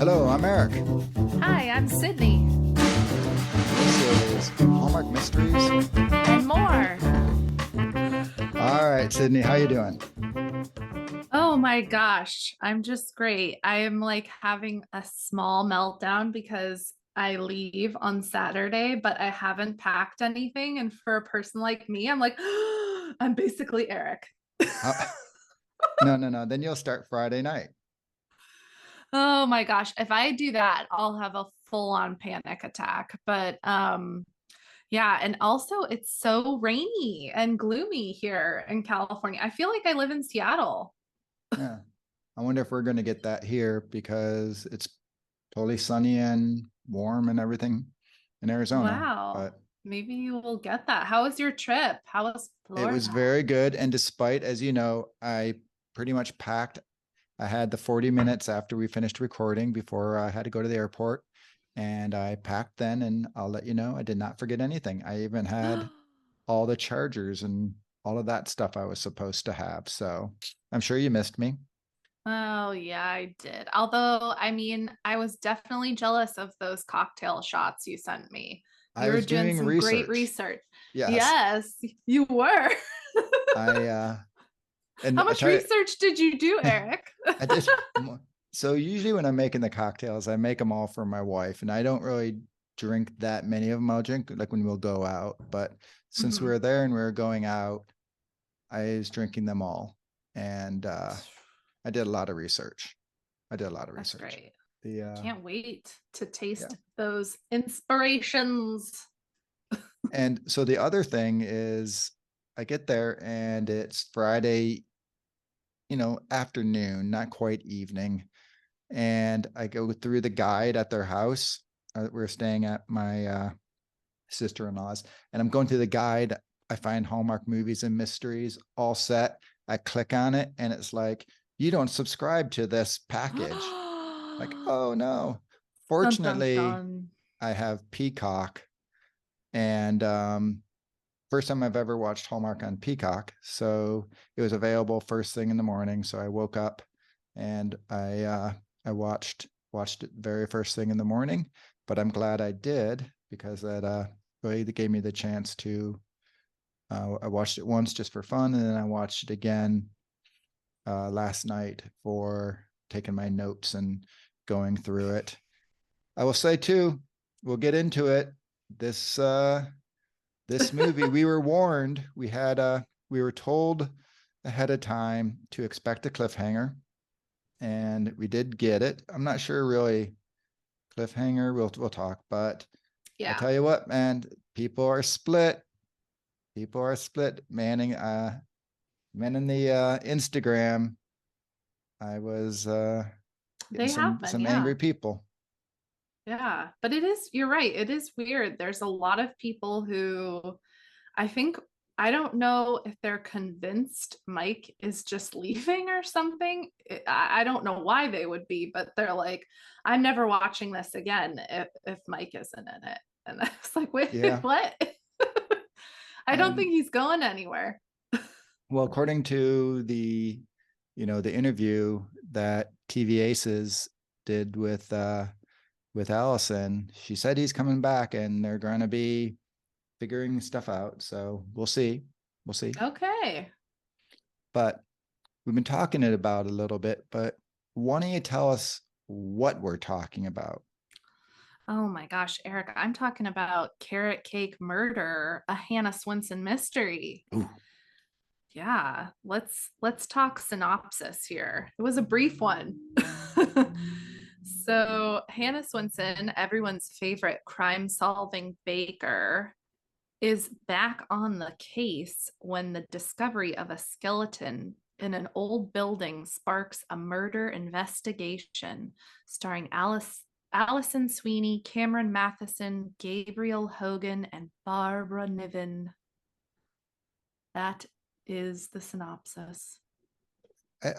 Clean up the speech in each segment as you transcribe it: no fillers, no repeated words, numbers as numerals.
Hello, I'm Eric. Hi, I'm Sydney. This is Hallmark Mysteries. And more. All right, Sydney, how you doing? Oh my gosh, I'm just great. I am like having a small meltdown because I leave on Saturday, but I haven't packed anything. And for a person like me, I'm like, I'm basically Eric. How... No. Then you'll start Friday night. Oh my gosh, if I do that, I'll have a full-on panic attack. But yeah, and also it's so rainy and gloomy here in California. I feel like I live in Seattle. Yeah. I wonder if we're going to get that here because it's totally sunny and warm and everything in Arizona. Wow. But Maybe you will get that. How was your trip? How was it was Florida? very good. And despite, as you know, I pretty much packed. I had the 40 minutes after we finished recording before I had to go to the airport. And I packed then, and I'll let you know, I did not forget anything. I even had all the chargers and all of that stuff I was supposed to have. So I'm sure you missed me. Oh, yeah, I did. Although, I mean, I was definitely jealous of those cocktail shots you sent me. I You were was doing doing some great research. research. Yes. Yes, you were. I How and I much tell you, research did you do, Eric? I did. So usually when I'm making the cocktails, I make them all for my wife, and I don't really drink that many of them. I'll drink like when we'll go out, but since we Mhm. were there and we were going out, I was drinking them all, and I did a lot of research. I did a lot of That's research. great. The Can't wait to Yeah. taste those inspirations. And so the other thing is I get there and it's Friday, afternoon, not quite evening. And I go through the guide at their house. We're staying at my sister-in-law's, and I'm going through the guide. I find Hallmark movies and mysteries all set. I click on it and it's like, you don't subscribe to this package. Like, oh no. Dun dun Fortunately, dun. I have Peacock, and first time I've ever watched Hallmark on Peacock. So it was available first thing in the morning. So I woke up and I watched it very first thing in the morning. But I'm glad I did because that really gave me the chance to. I watched it once just for fun, and then I watched it again last night for taking my notes and going through it. I will say too, we'll get into it. This this movie, we were warned. We were told ahead of time to expect a cliffhanger, and we did get it. I'm not sure really cliffhanger. We'll talk, but I Yeah. tell you what, man, people are split. People are split. Men in the Instagram. I was getting They have been, some angry yeah. people. Yeah. But it is, you're right. It is weird. There's a lot of people who I think, I don't know if they're convinced Mike is just leaving or something. I don't know why they would be, but they're like, I'm never watching this again if Mike isn't in it. And I was like, wait, Yeah, what? I don't and think he's going anywhere. well, according to the interview that TV Aces did with Allison, she said he's coming back and they're going to be figuring stuff out. So we'll see. We'll see. Okay. But we've been talking it about a little bit, but why don't you tell us what we're talking about? Oh my gosh, Eric, I'm talking about Carrot Cake Murder, a Hannah Swensen mystery. Ooh. Yeah, let's talk synopsis here. It was a brief one. So, Hannah Swensen, everyone's favorite crime-solving baker, is back on the case when the discovery of a skeleton in an old building sparks a murder investigation starring Allison Sweeney, Cameron Matheson, Gabriel Hogan, and Barbara Niven. That is the synopsis.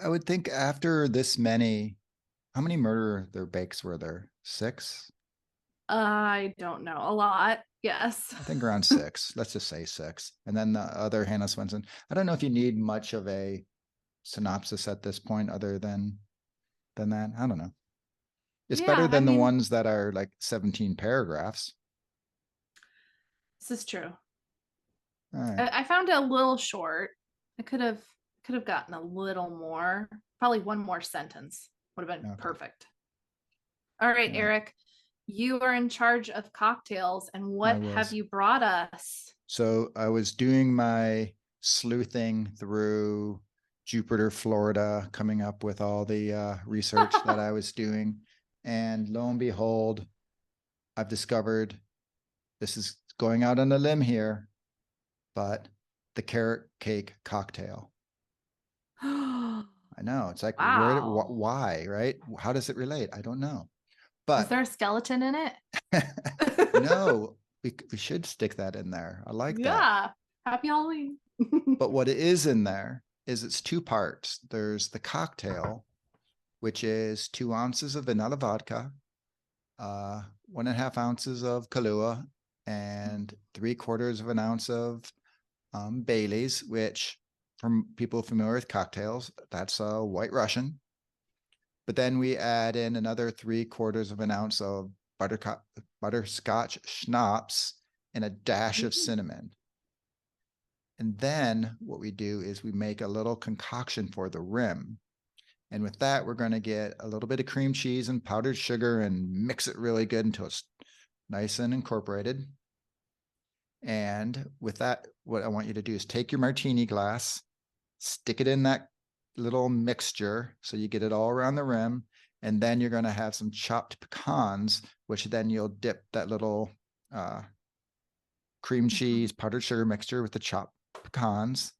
I would think after this many, how many murder their bakes were there? Six? I don't know. A lot. Yes. I think around six. Let's just say six. And then the other Hannah Swensen. I don't know if you need much of a synopsis at this point other than that. I don't know. It's better Yeah, I than the mean, ones that are like 17 paragraphs. this is true. All right. I found it a little short. I could have gotten a little more. Probably one more sentence would have been Okay. perfect. All right, All right. Eric, you are in charge of cocktails, and I what have was. you brought us? So I was doing my sleuthing through Jupiter, Florida, coming up with all the research that I was doing. And lo and behold, I've discovered, this is going out on a limb here, but the carrot cake cocktail. I know. It's like, Wow. why, right? How does it relate? I don't know. Is But there a skeleton in it? no, we should stick that in there. I like that. Yeah. Happy Halloween. But what it is in there is it's two parts. There's the cocktail, which is 2 ounces of vanilla vodka, 1.5 ounces of Kahlua, and 3/4 of an ounce of Bailey's, which, from people familiar with cocktails, that's a White Russian. But then we add in another 3/4 of an ounce of butterscotch schnapps and a dash of cinnamon. And then what we do is we make a little concoction for the rim. And with that, we're going to get a little bit of cream cheese and powdered sugar and mix it really good until it's nice and incorporated. And with that, what I want you to do is take your martini glass, stick it in that little mixture so you get it all around the rim. And then you're going to have some chopped pecans, which then you'll dip that little cream cheese, powdered sugar mixture with the chopped pecans.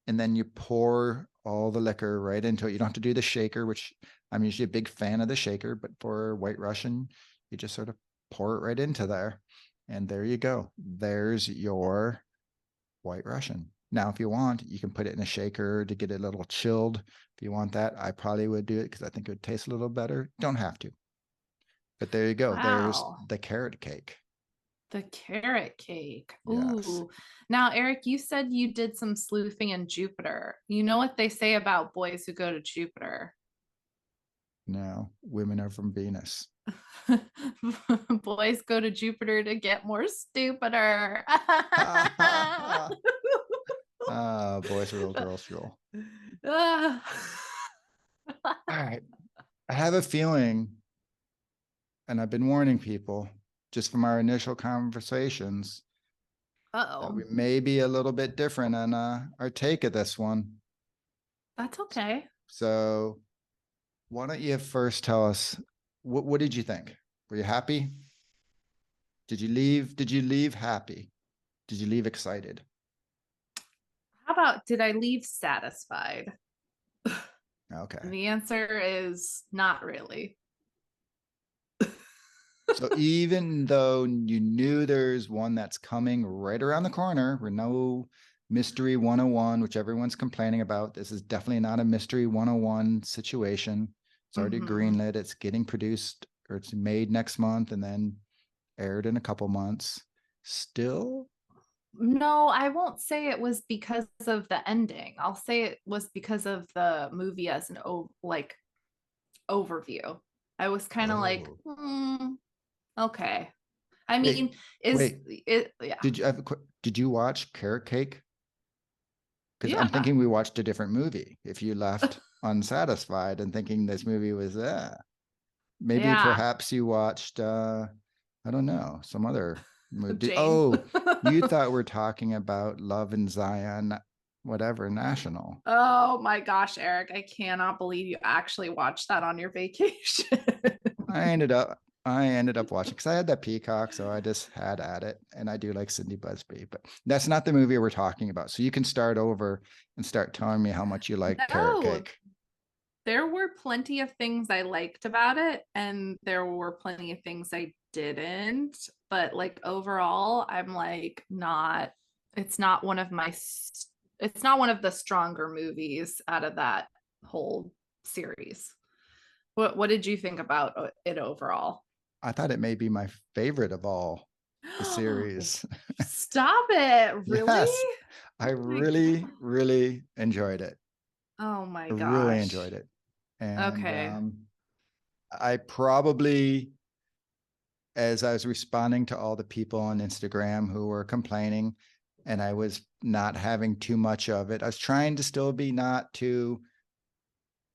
And then you pour all the liquor right into it. You don't have to do the shaker, which I'm usually a big fan of the shaker, but for White Russian, you just sort of pour it right into there. And there you go. There's your White Russian. Now, if you want, you can put it in a shaker to get it a little chilled. If you want that, I probably would do it because I think it would taste a little better. Don't have to. But there you go. There's Wow. the carrot cake. The carrot cake. Yes. Ooh. Now, Eric, you said you did some sleuthing in Jupiter. You know what they say about boys who go to Jupiter? No, women are from Venus. Boys go to Jupiter to get more stupider. Boys rule, girls rule. Uh All right. I have a feeling, and I've been warning people just from our initial conversations, that oh. we may be a little bit different on our take of this one. That's okay. So why don't you first tell us, what did you think? Were you happy? Did you leave happy? Did you leave excited? How about did I leave satisfied? Okay. And the answer is not really. So even though you knew there's one that's coming right around the corner, we're no mystery 101, which everyone's complaining about. This is definitely not a mystery 101 situation. It's already greenlit. It's getting produced, or it's made next month and then aired in a couple months. Still, No, I won't say it was because of the ending. I'll say it was because of the movie as an like overview. I was kind of like, oh, okay. I wait, mean, is wait. it? Yeah, Did you watch Carrot Cake? Because I'm yeah, thinking we watched a different movie. If you left unsatisfied and thinking this movie was maybe yeah. perhaps you watched I don't know, some other movie. Jane. Oh, you thought we're talking about Love in Zion, whatever, National. Oh my gosh, Eric, I cannot believe you actually watched that on your vacation. I ended up watching because I had that Peacock, so I just had at it. And I do like Cindy Busby, but that's not the movie we're talking about. So you can start over and start telling me how much you like Carrot No, Cake. there were plenty of things I liked about it, and there were plenty of things I didn't. But like overall, I'm like not. It's not one of my. It's not one of the stronger movies out of that whole series. What did you think about it overall? I thought it may be my favorite of all the series. Stop it! Really? Yes, I Oh my really, god! really enjoyed it. Oh my I really gosh! enjoyed it. And Okay. I probably, as I was responding to all the people on Instagram who were complaining, and I was not having too much of it. I was trying to still be not too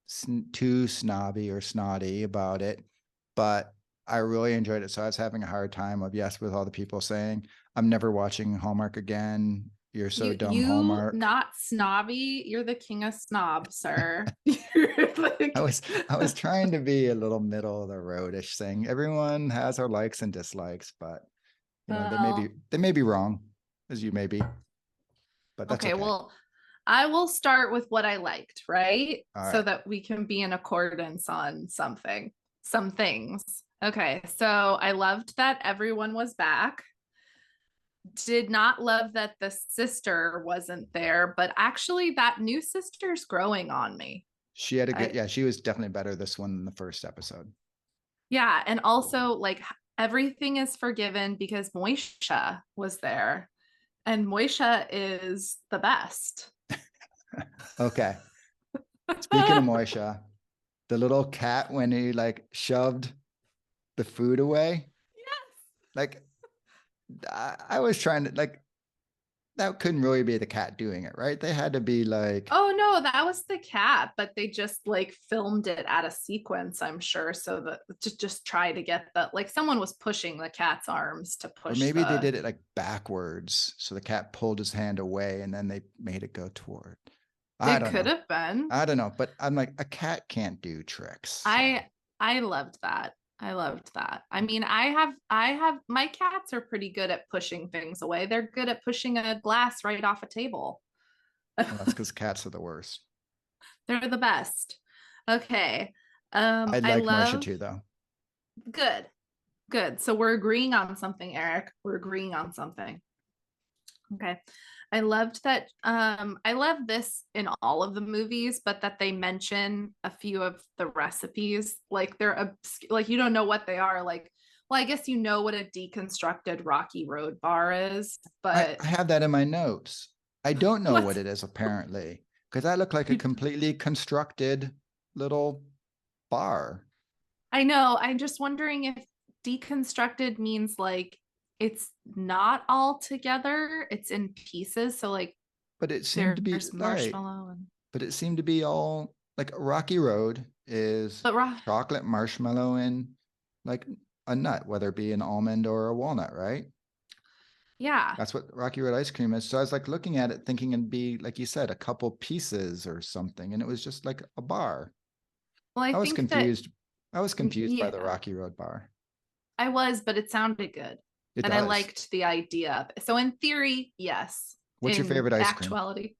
snobby or snotty about it, but I really enjoyed it. So I was having a hard time of, yes, with all the people saying, I'm never watching Hallmark again. You're so dumb, You Hallmark. not snobby. You're the king of snobs, sir. I was I was trying to be a little middle of the roadish thing. Everyone has their likes and dislikes, but Well, they may be wrong, as you may be, but that's okay, okay. well, I will start with what I liked, right? All So right. that we can be in accordance on some things. Okay, so I loved that everyone was back. Did not love that the sister wasn't there, but actually that new sister's growing on me. She had a good, I yeah, she was definitely better this one than the first episode. Yeah, and also like everything is forgiven because Moisha was there, and Moisha is the best. Okay. Speaking of Moisha, the little cat when he like shoved the food away, like I was trying to like that couldn't really be the cat doing it, right? They had to be like, Oh no, that was the cat, but they just like filmed it at a sequence, I'm sure, so that to just try to get the like someone was pushing the cat's arms to or push maybe they the did it like backwards. So the cat pulled his hand away and then they made it go toward. I it don't could know. have been. I don't know. But I'm like, a cat can't do tricks. So. I loved that. I loved that. I mean, I have my cats are pretty good at pushing things away. They're good at pushing a glass right off a table. Well, that's because cats are the worst. They're the best. Okay. I I like Moisha love too, though. good. Good. So we're agreeing on something, Eric. We're agreeing on something. Okay. I loved that. I love this in all of the movies, but that they mention a few of the recipes. Like they're like you don't know what they are. Like, well, I guess you know what a deconstructed Rocky Road bar is, but I have that in my notes. I don't know what what it is apparently, because I look like a completely constructed little bar. I know. I'm just wondering if deconstructed means like it's not all together, it's in pieces. So like But it seemed to be there's right. marshmallow and But it seemed to be all like Rocky Road is but chocolate marshmallow and like a nut, whether it be an almond or a walnut, right? yeah. That's what Rocky Road ice cream is. So I was like looking at it, thinking it'd be like you said, a couple pieces or something, and it was just like a bar. Well, I I was think that confused. I was confused by the yeah, Rocky Road bar. I was, but it sounded good. It And I does. liked the idea of it. So in theory, yes. What's your In favorite ice cream? actuality,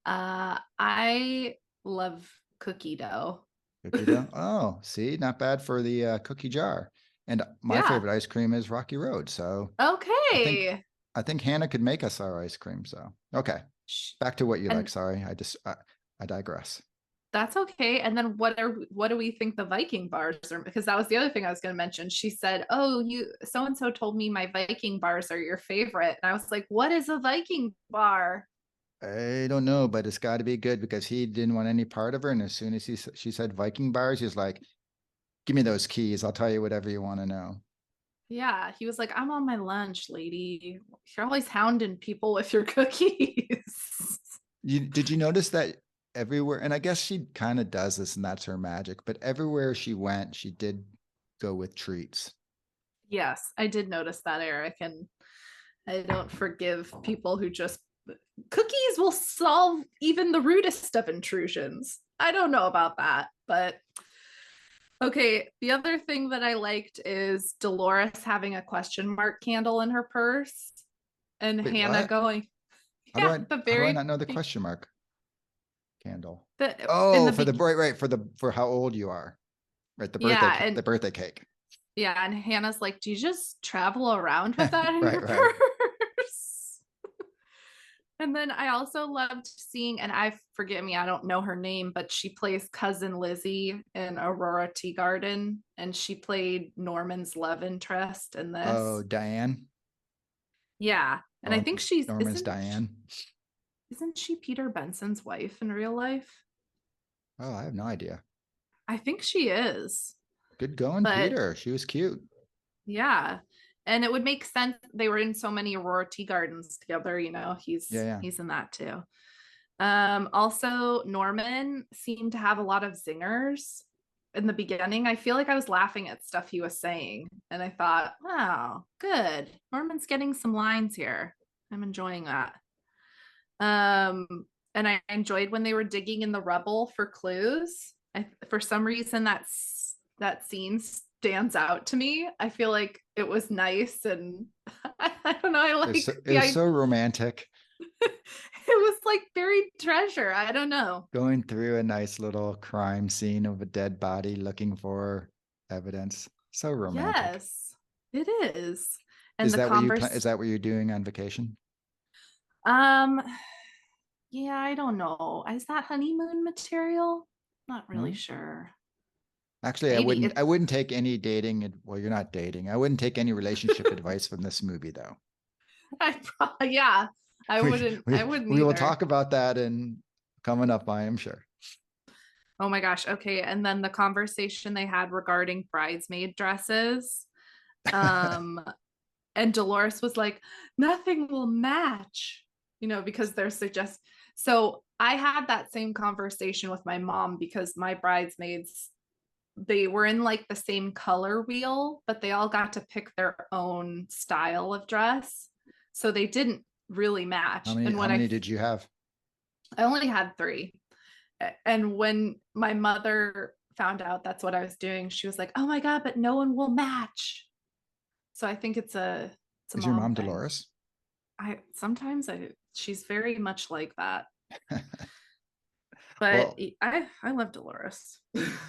I love cookie dough. Cookie dough. Oh, see, not bad for the cookie jar. And my Yeah. favorite ice cream is Rocky Road. So I think Okay. I think Hannah could make us our ice cream. So okay, back to what you like. And Sorry, I digress. that's okay. And then what do we think the Viking bars are? Because that was the other thing I was going to mention. She said, "Oh, you so and so told me my Viking bars are your favorite." And I was like, "What is a Viking bar?" I don't know, but it's got to be good because he didn't want any part of her. And as soon as she said Viking bars, he's like, "Give me those keys. I'll tell you whatever you want to know." Yeah, he was like, "I'm on my lunch, lady. You're always hounding people with your cookies." Did you notice that everywhere? And I guess she kind of does this, and that's her magic. But everywhere she went, she did go with treats. Yes, I did notice that, Eric, and I don't forgive people who just cookies will solve even the rudest of intrusions. I don't know about that, but okay. The other thing that I liked is Dolores having a question mark candle in her purse and Wait, Hannah what? going, yeah, the How do I very not know the question mark candle? in Oh, the for the beginning. right, for how old you are. Right, Yeah, the and birthday cake. yeah, and Hannah's like, "Do you just travel around with that in Right, your right. purse?" And then I also loved seeing, and I forget me, I don't know her name, but she plays cousin Lizzie in Aurora Tea Garden, and she played Norman's love interest in Oh, this. Diane. Yeah, and I think she's Norman's Diane. isn't she Peter Benson's wife in real life? Oh, I have no idea. I think she is. Good going, But Peter. She was cute. yeah. And it would make sense. They were in so many Aurora Tea Gardens together, Yeah, yeah. he's in that too. Also Norman seemed to have a lot of zingers in the beginning. I feel like I was laughing at stuff he was saying, and I thought, wow, good. Norman's getting some lines here. I'm enjoying that. Um, and I enjoyed when they were digging in the rubble for clues. For some reason, that scene stands out to me. I feel like it was nice, and I don't know. I like It was so romantic. it was like buried treasure. I don't know. Going through a nice little crime scene of a dead body looking for evidence. So romantic. Yes, it is. And Is the that what converse. is that what you're doing on vacation? Um, yeah, I don't know. Is that honeymoon material? Not really No? sure. Actually, Maybe it. I wouldn't take any dating. Well, you're not dating. I wouldn't take any relationship advice from this movie, though. I probably, yeah. I We, wouldn't. we, I wouldn't we will either. talk about that in coming up, I am sure. Oh my gosh. Okay. And then the conversation they had regarding bridesmaid dresses. Um, and Dolores was like, nothing will match, because they're suggest. So I had that same conversation with my mom because my bridesmaids, they were in like the same color wheel, but they all got to pick their own style of dress. So they didn't really match. And How when many did you have? I only had three. And when my mother found out that's what I was doing, she was like, "Oh my god, but no one will match." So I think it's a Is your mom mom thing. Dolores? I sometimes I she's very much like that. But Well, I love Dolores.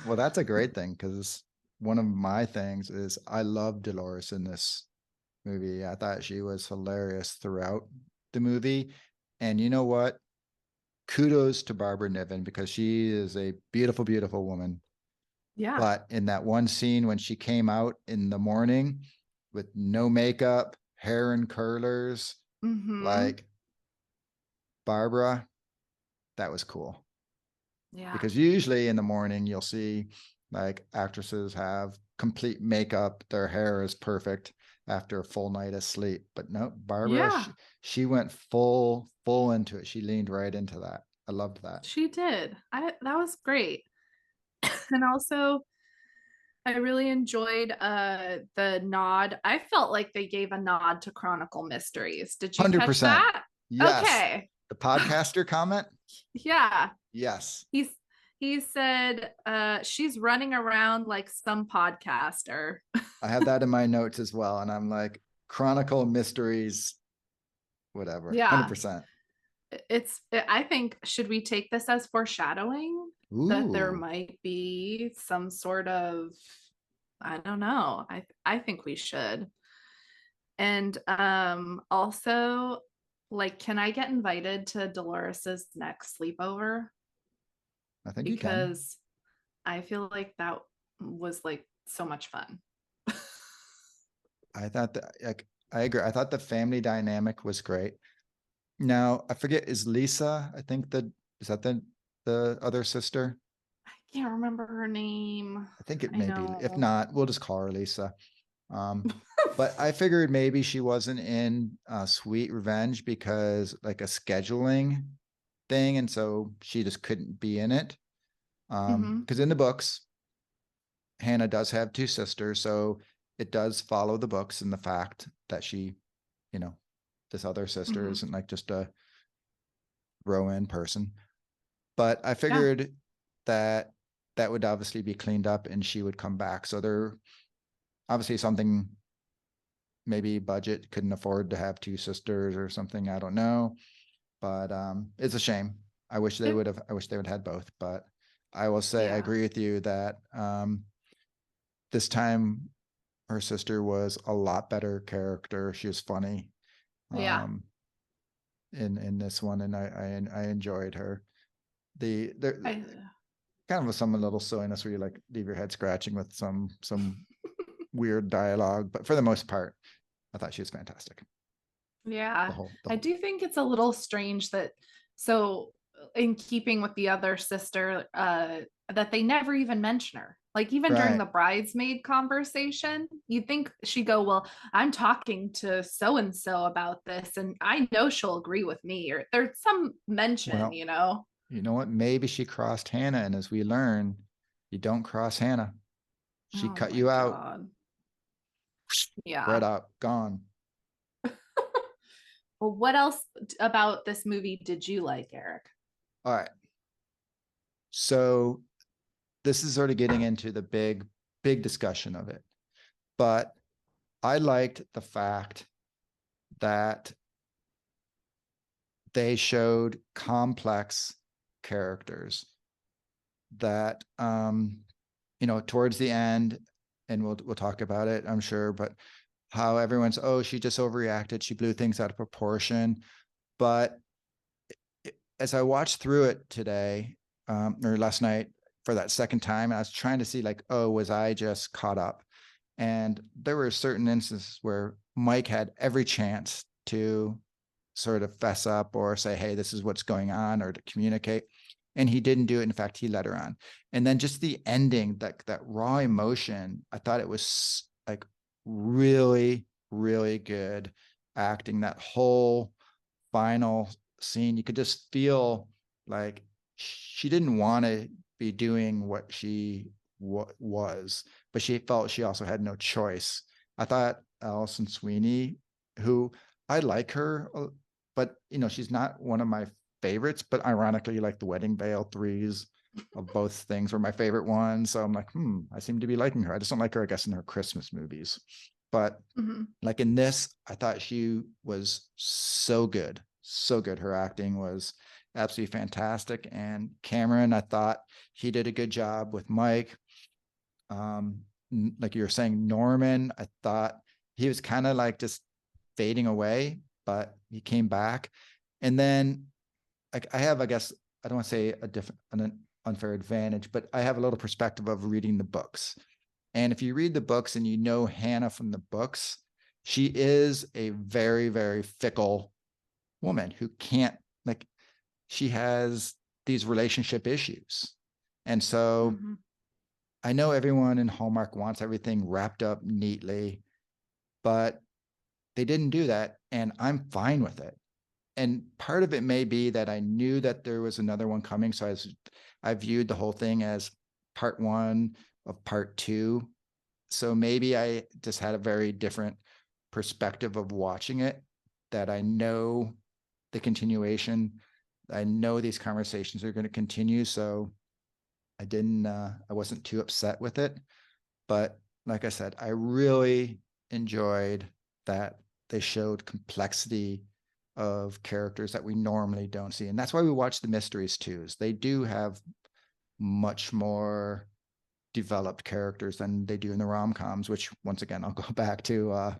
well, that's a great thing because one of my things is I love Dolores in this movie. I thought she was hilarious throughout the movie. And you know what? Kudos to Barbara Niven because she is a beautiful, beautiful woman. Yeah. But in that one scene when she came out in the morning with no makeup, hair and curlers, Mm-hmm. like Barbara, that was cool. Yeah. Because usually in the morning you'll see like actresses have complete makeup, their hair is perfect after a full night of sleep. But no, Barbara, Yeah, she went full into it. She leaned right into that. I loved that. she did. I That was great. And also I really enjoyed the nod. I felt like they gave a nod to Chronicle Mysteries. Did you catch 100%. that? Yes. Okay. The podcaster comment? Yeah. Yes. He's he said she's running around like some podcaster. I have that in my notes as well. And I'm like, Chronicle Mysteries, whatever. Yeah. 100%. I think, should we take this as foreshadowing that there Ooh. might be some sort of, I don't know. I think we should. And also, like, can I get invited to Dolores's next sleepover? I think you can. Because I feel like that was like so much fun. I thought that like I agree. I thought the family dynamic was great. Now I forget, is Lisa, I think is that the other sister? I can't remember her name. I think it I may be. If know. not, we'll just call her Lisa. But I figured maybe she wasn't in Sweet Revenge because like a scheduling thing, and so she just couldn't be in it. Hmm. Because in the books, Hannah does have two sisters, so it does follow the books and the fact that she, you know, this other sister Hmm. isn't like just a row-in person. But I Yeah. figured that that would obviously be cleaned up and she would come back. So there obviously something, maybe budget couldn't afford to have two sisters or something. I don't know, but it's a shame. It, I wish they would have had both. But I will say I yeah. agree with you that this time her sister was a lot better character. She was funny Yeah. um, in this one, and I enjoyed her. The I kind of some little silliness where you like leave your head scratching with some weird dialogue, but for the most part, I thought she was fantastic. Yeah. The I whole do think it's a little strange that, so in keeping with the other sister, that they never even mention her. Like even during Right. the bridesmaid conversation, you think she'd go, well, I'm talking to so and so about this, and I know she'll agree with me, or there's some mention, Well, you know. you know what? Maybe she crossed Hannah, and as we learn, you don't cross Hannah. She Oh cut my you out, God. right Yeah. up, gone. Well, what else about this movie did you like, Eric? All right. So this is sort of getting into the big discussion of it. But I liked the fact that they showed complex characters that towards the end, and we'll talk about it, I'm sure, but how everyone's, oh, she just overreacted, she blew things out of proportion. But as I watched through it today, or last night for that second time, I was trying to see like, oh, was I just caught up? And there were certain instances where Mike had every chance to sort of fess up or say, hey, this is what's going on, or to communicate. And he didn't do it. In fact, he let her on. And then just the ending, that raw emotion, I thought it was like really, really good acting. That whole final scene, you could just feel like she didn't want to be doing what she was, but she felt she also had no choice. I thought Alison Sweeney, who I like her, but she's not one of my favorites. But ironically, like the Wedding Veil threes of both things were my favorite ones. So I'm like, I seem to be liking her. I just don't like her, I guess, in her Christmas movies. But Mm-hmm. like in this, I thought she was so good, so good. Her acting was absolutely fantastic. And Cameron, I thought he did a good job with Mike. Um, like you were saying, Norman, I thought he was kind of like just fading away, but he came back. And then like I have, I guess, I don't want to say an unfair advantage, but I have a little perspective of reading the books. And if you read the books and you know Hannah from the books, she is a very, very fickle woman who can't, like, she has these relationship issues. And so Mm-hmm. I know everyone in Hallmark wants everything wrapped up neatly, but they didn't do that. And I'm fine with it. And part of it may be that I knew that there was another one coming. So I viewed the whole thing as part one of part two. So maybe I just had a very different perspective of watching it, that I know the continuation. I know these conversations are going to continue. So I wasn't too upset with it. But like I said, I really enjoyed that they showed complexity of characters that we normally don't see. And that's why we watch the mysteries too, is they do have much more developed characters than they do in the rom-coms, which once again, I'll go back to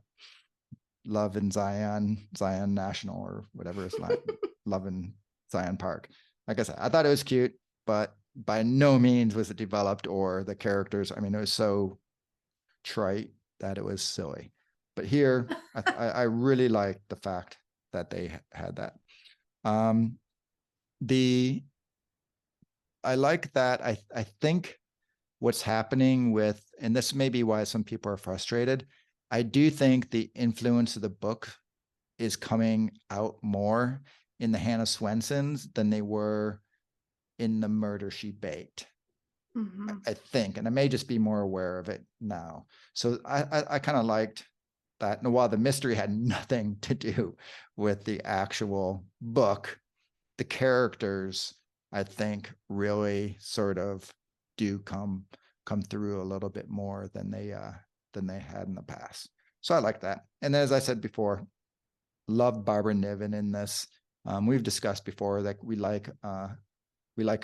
Love in Zion National, or whatever it's like, Love in Zion Park. Like I said, I thought it was cute, but by no means was it developed, or the characters. I mean, it was so trite that it was silly. But here, I really liked the fact that they had that. Um, the I like that. I think what's happening with, and this may be why some people are frustrated. I do think the influence of the book is coming out more in the Hannah Swensens than they were in the Murder She Baked. Mm-hmm. I think, and I may just be more aware of it now. So I kind of liked that. And while the mystery had nothing to do with the actual book, the characters, I think, really sort of do come through a little bit more than they had in the past. So I like that. And as I said before, love Barbara Niven in this. We've discussed before that we like her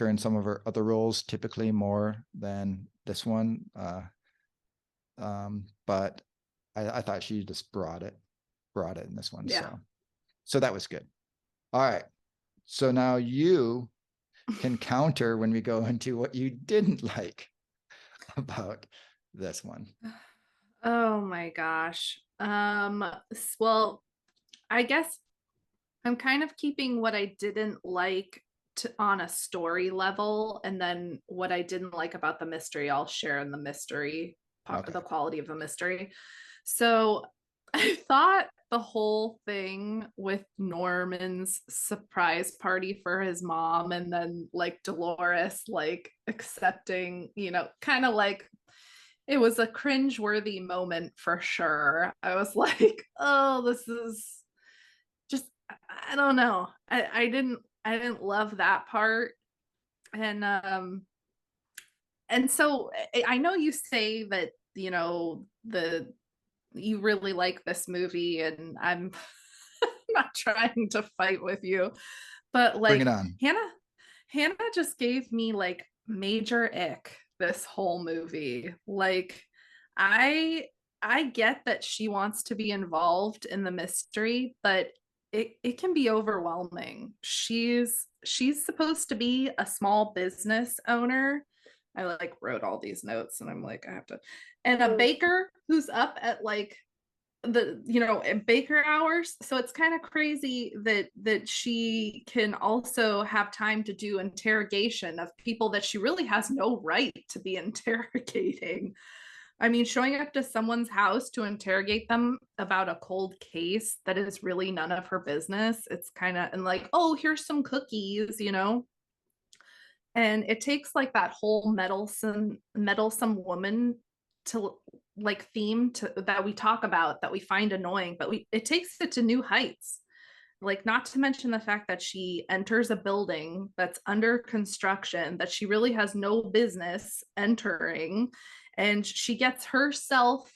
in some of her other roles, typically more than this one. But I thought she just brought it in this one. Yeah. So that was good. All right. So now you can counter when we go into what you didn't like about this one. Oh my gosh. Well, I guess I'm kind of keeping what I didn't like on a story level, and then what I didn't like about the mystery, I'll share in the mystery, Okay. the quality of the mystery. So I thought the whole thing with Norman's surprise party for his mom, and then like Dolores like accepting, kind of like it was a cringe-worthy moment for sure. I was like, oh, this is just, I don't know. I didn't love that part. And so I know you say that, you really like this movie, and I'm not trying to fight with you, but Bring it like on. Hannah just gave me like major ick this whole movie. Like I I get that she wants to be involved in the mystery, but it can be overwhelming. She's supposed to be a small business owner. I like wrote all these notes and I'm like, I have to, and a baker who's up at like baker hours. So it's kind of crazy that she can also have time to do interrogation of people that she really has no right to be interrogating. I mean, showing up to someone's house to interrogate them about a cold case that is really none of her business. It's kind of, and like, oh, here's some cookies, and it takes like that whole meddlesome woman to like theme to that we talk about, that we find annoying, but it takes it to new heights. Like, not to mention the fact that she enters a building that's under construction that she really has no business entering, and she gets herself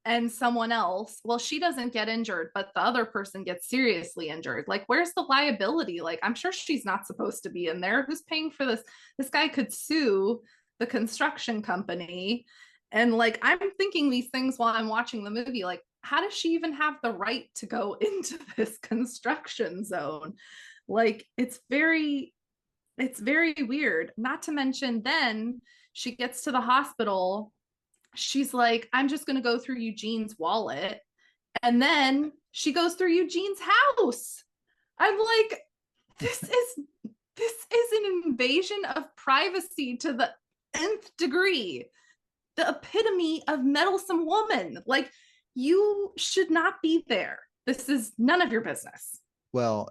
and someone else, well, she doesn't get injured, but the other person gets seriously injured. Like, where's the liability? Like, I'm sure she's not supposed to be in there. Who's paying for this? This guy could sue the construction company. And like, I'm thinking these things while I'm watching the movie, like, how does she even have the right to go into this construction zone? Like, it's very weird. Not to mention, then she gets to the hospital, she's like, I'm just going to go through Eugene's wallet. And then she goes through Eugene's house. I'm like, this is an invasion of privacy to the nth degree. The epitome of meddlesome woman. Like, you should not be there. This is none of your business. Well,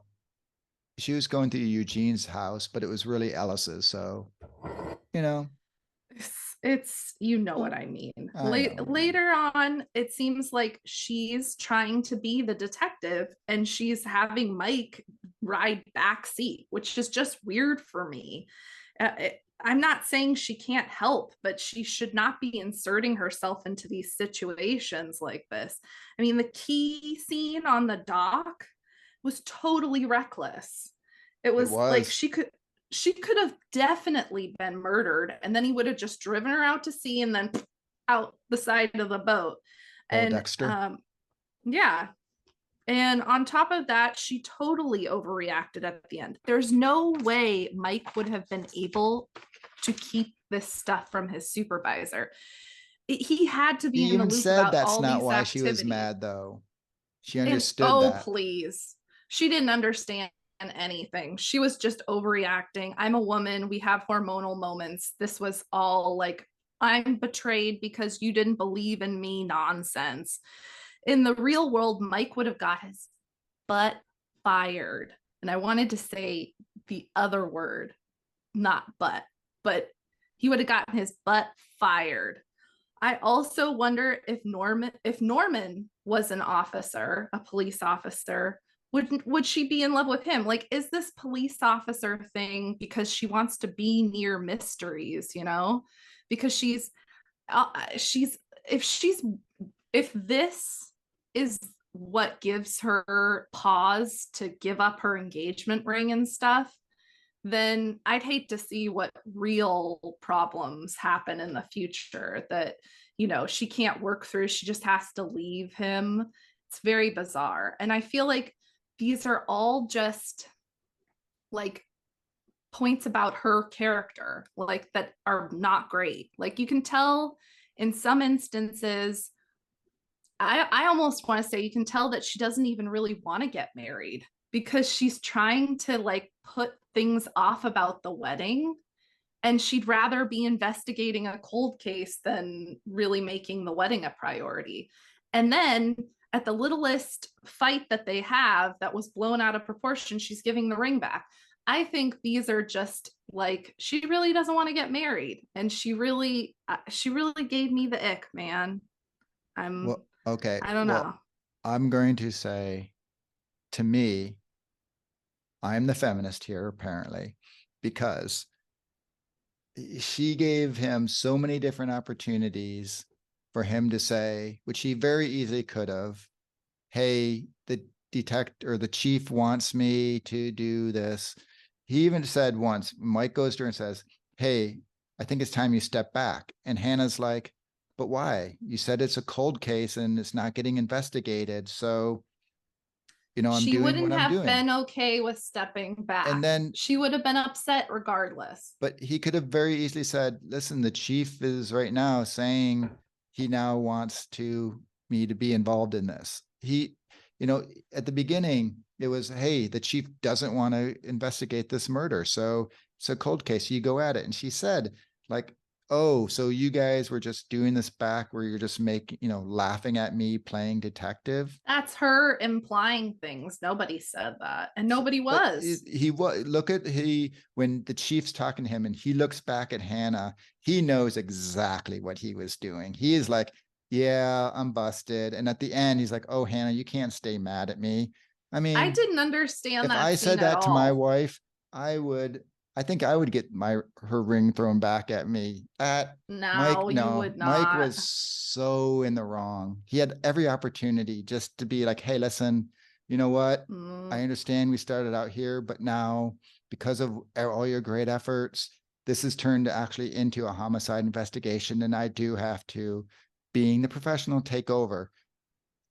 she was going to Eugene's house, but it was really Ellis's. So, you know, It's what I mean. I know. Later on, it seems like she's trying to be the detective and she's having Mike ride back seat, which is just weird for me. I'm not saying she can't help, but she should not be inserting herself into these situations like this. I mean, the key scene on the dock was totally reckless. It It was like was. she could have definitely been murdered, and then he would have just driven her out to sea and then out the side of the boat. And Dexter. yeah, and on top of that, she totally overreacted at the end. There's no way Mike would have been able to keep this stuff from his supervisor. He had to be He in the even loop said about that's all not these why she was activities. mad, though. She And understood oh, that. please. She didn't understand anything. She was just overreacting. I'm a woman. We have hormonal moments. This was all like, I'm betrayed because you didn't believe in me nonsense. In the real world, Mike would have got his butt fired. And I wanted to say the other word, not but he would have gotten his butt fired. I also wonder if Norman was an officer, a police officer, would she be in love with him? Like, is this police officer thing because she wants to be near mysteries, Because she's if this is what gives her pause to give up her engagement ring and stuff, then I'd hate to see what real problems happen in the future that, she can't work through. She just has to leave him. It's very bizarre. And I feel like these are all just like points about her character, like that are not great. Like, you can tell in some instances, I almost want to say you can tell that she doesn't even really want to get married because she's trying to like put things off about the wedding. And she'd rather be investigating a cold case than really making the wedding a priority. And then at the littlest fight that they have that was blown out of proportion, she's giving the ring back. I think these are just like, she really doesn't want to get married. And she really gave me the ick, man. Well, okay. I don't Well, know. I'm going to say, to me, I'm the feminist here, apparently, because she gave him so many different opportunities for him to say, which he very easily could have, hey, the chief wants me to do this. He even said once, Mike goes to her and says, hey, I think it's time you step back. And Hannah's like, but why? You said it's a cold case and it's not getting investigated. So, I'm She doing what wouldn't I'm have doing. been okay with stepping And back. then, She would have been upset regardless. but he could have very easily said, listen, the chief is right now saying he now wants me to be involved in this. At the beginning, it was, hey, the chief doesn't want to investigate this murder. So it's a cold case. You go at it. And she said, like, oh, so you guys were just doing this back where you're just laughing at me playing detective. That's her implying things. Nobody said that. And nobody was. He was, when the chief's talking to him and he looks back at Hannah, he knows exactly what he was doing. He is like, yeah, I'm busted. And at the end, he's like, oh, Hannah, you can't stay mad at me. I I mean, didn't understand if that I scene said at that to my all. wife, I think I would get her ring thrown back at me. Mike, No, you no, would Mike not. was so in the wrong. He had every opportunity just to be like, hey, listen, you know what? I understand we started out here, but now because of all your great efforts, this has turned actually into a homicide investigation. And I do have to, being the professional, take over.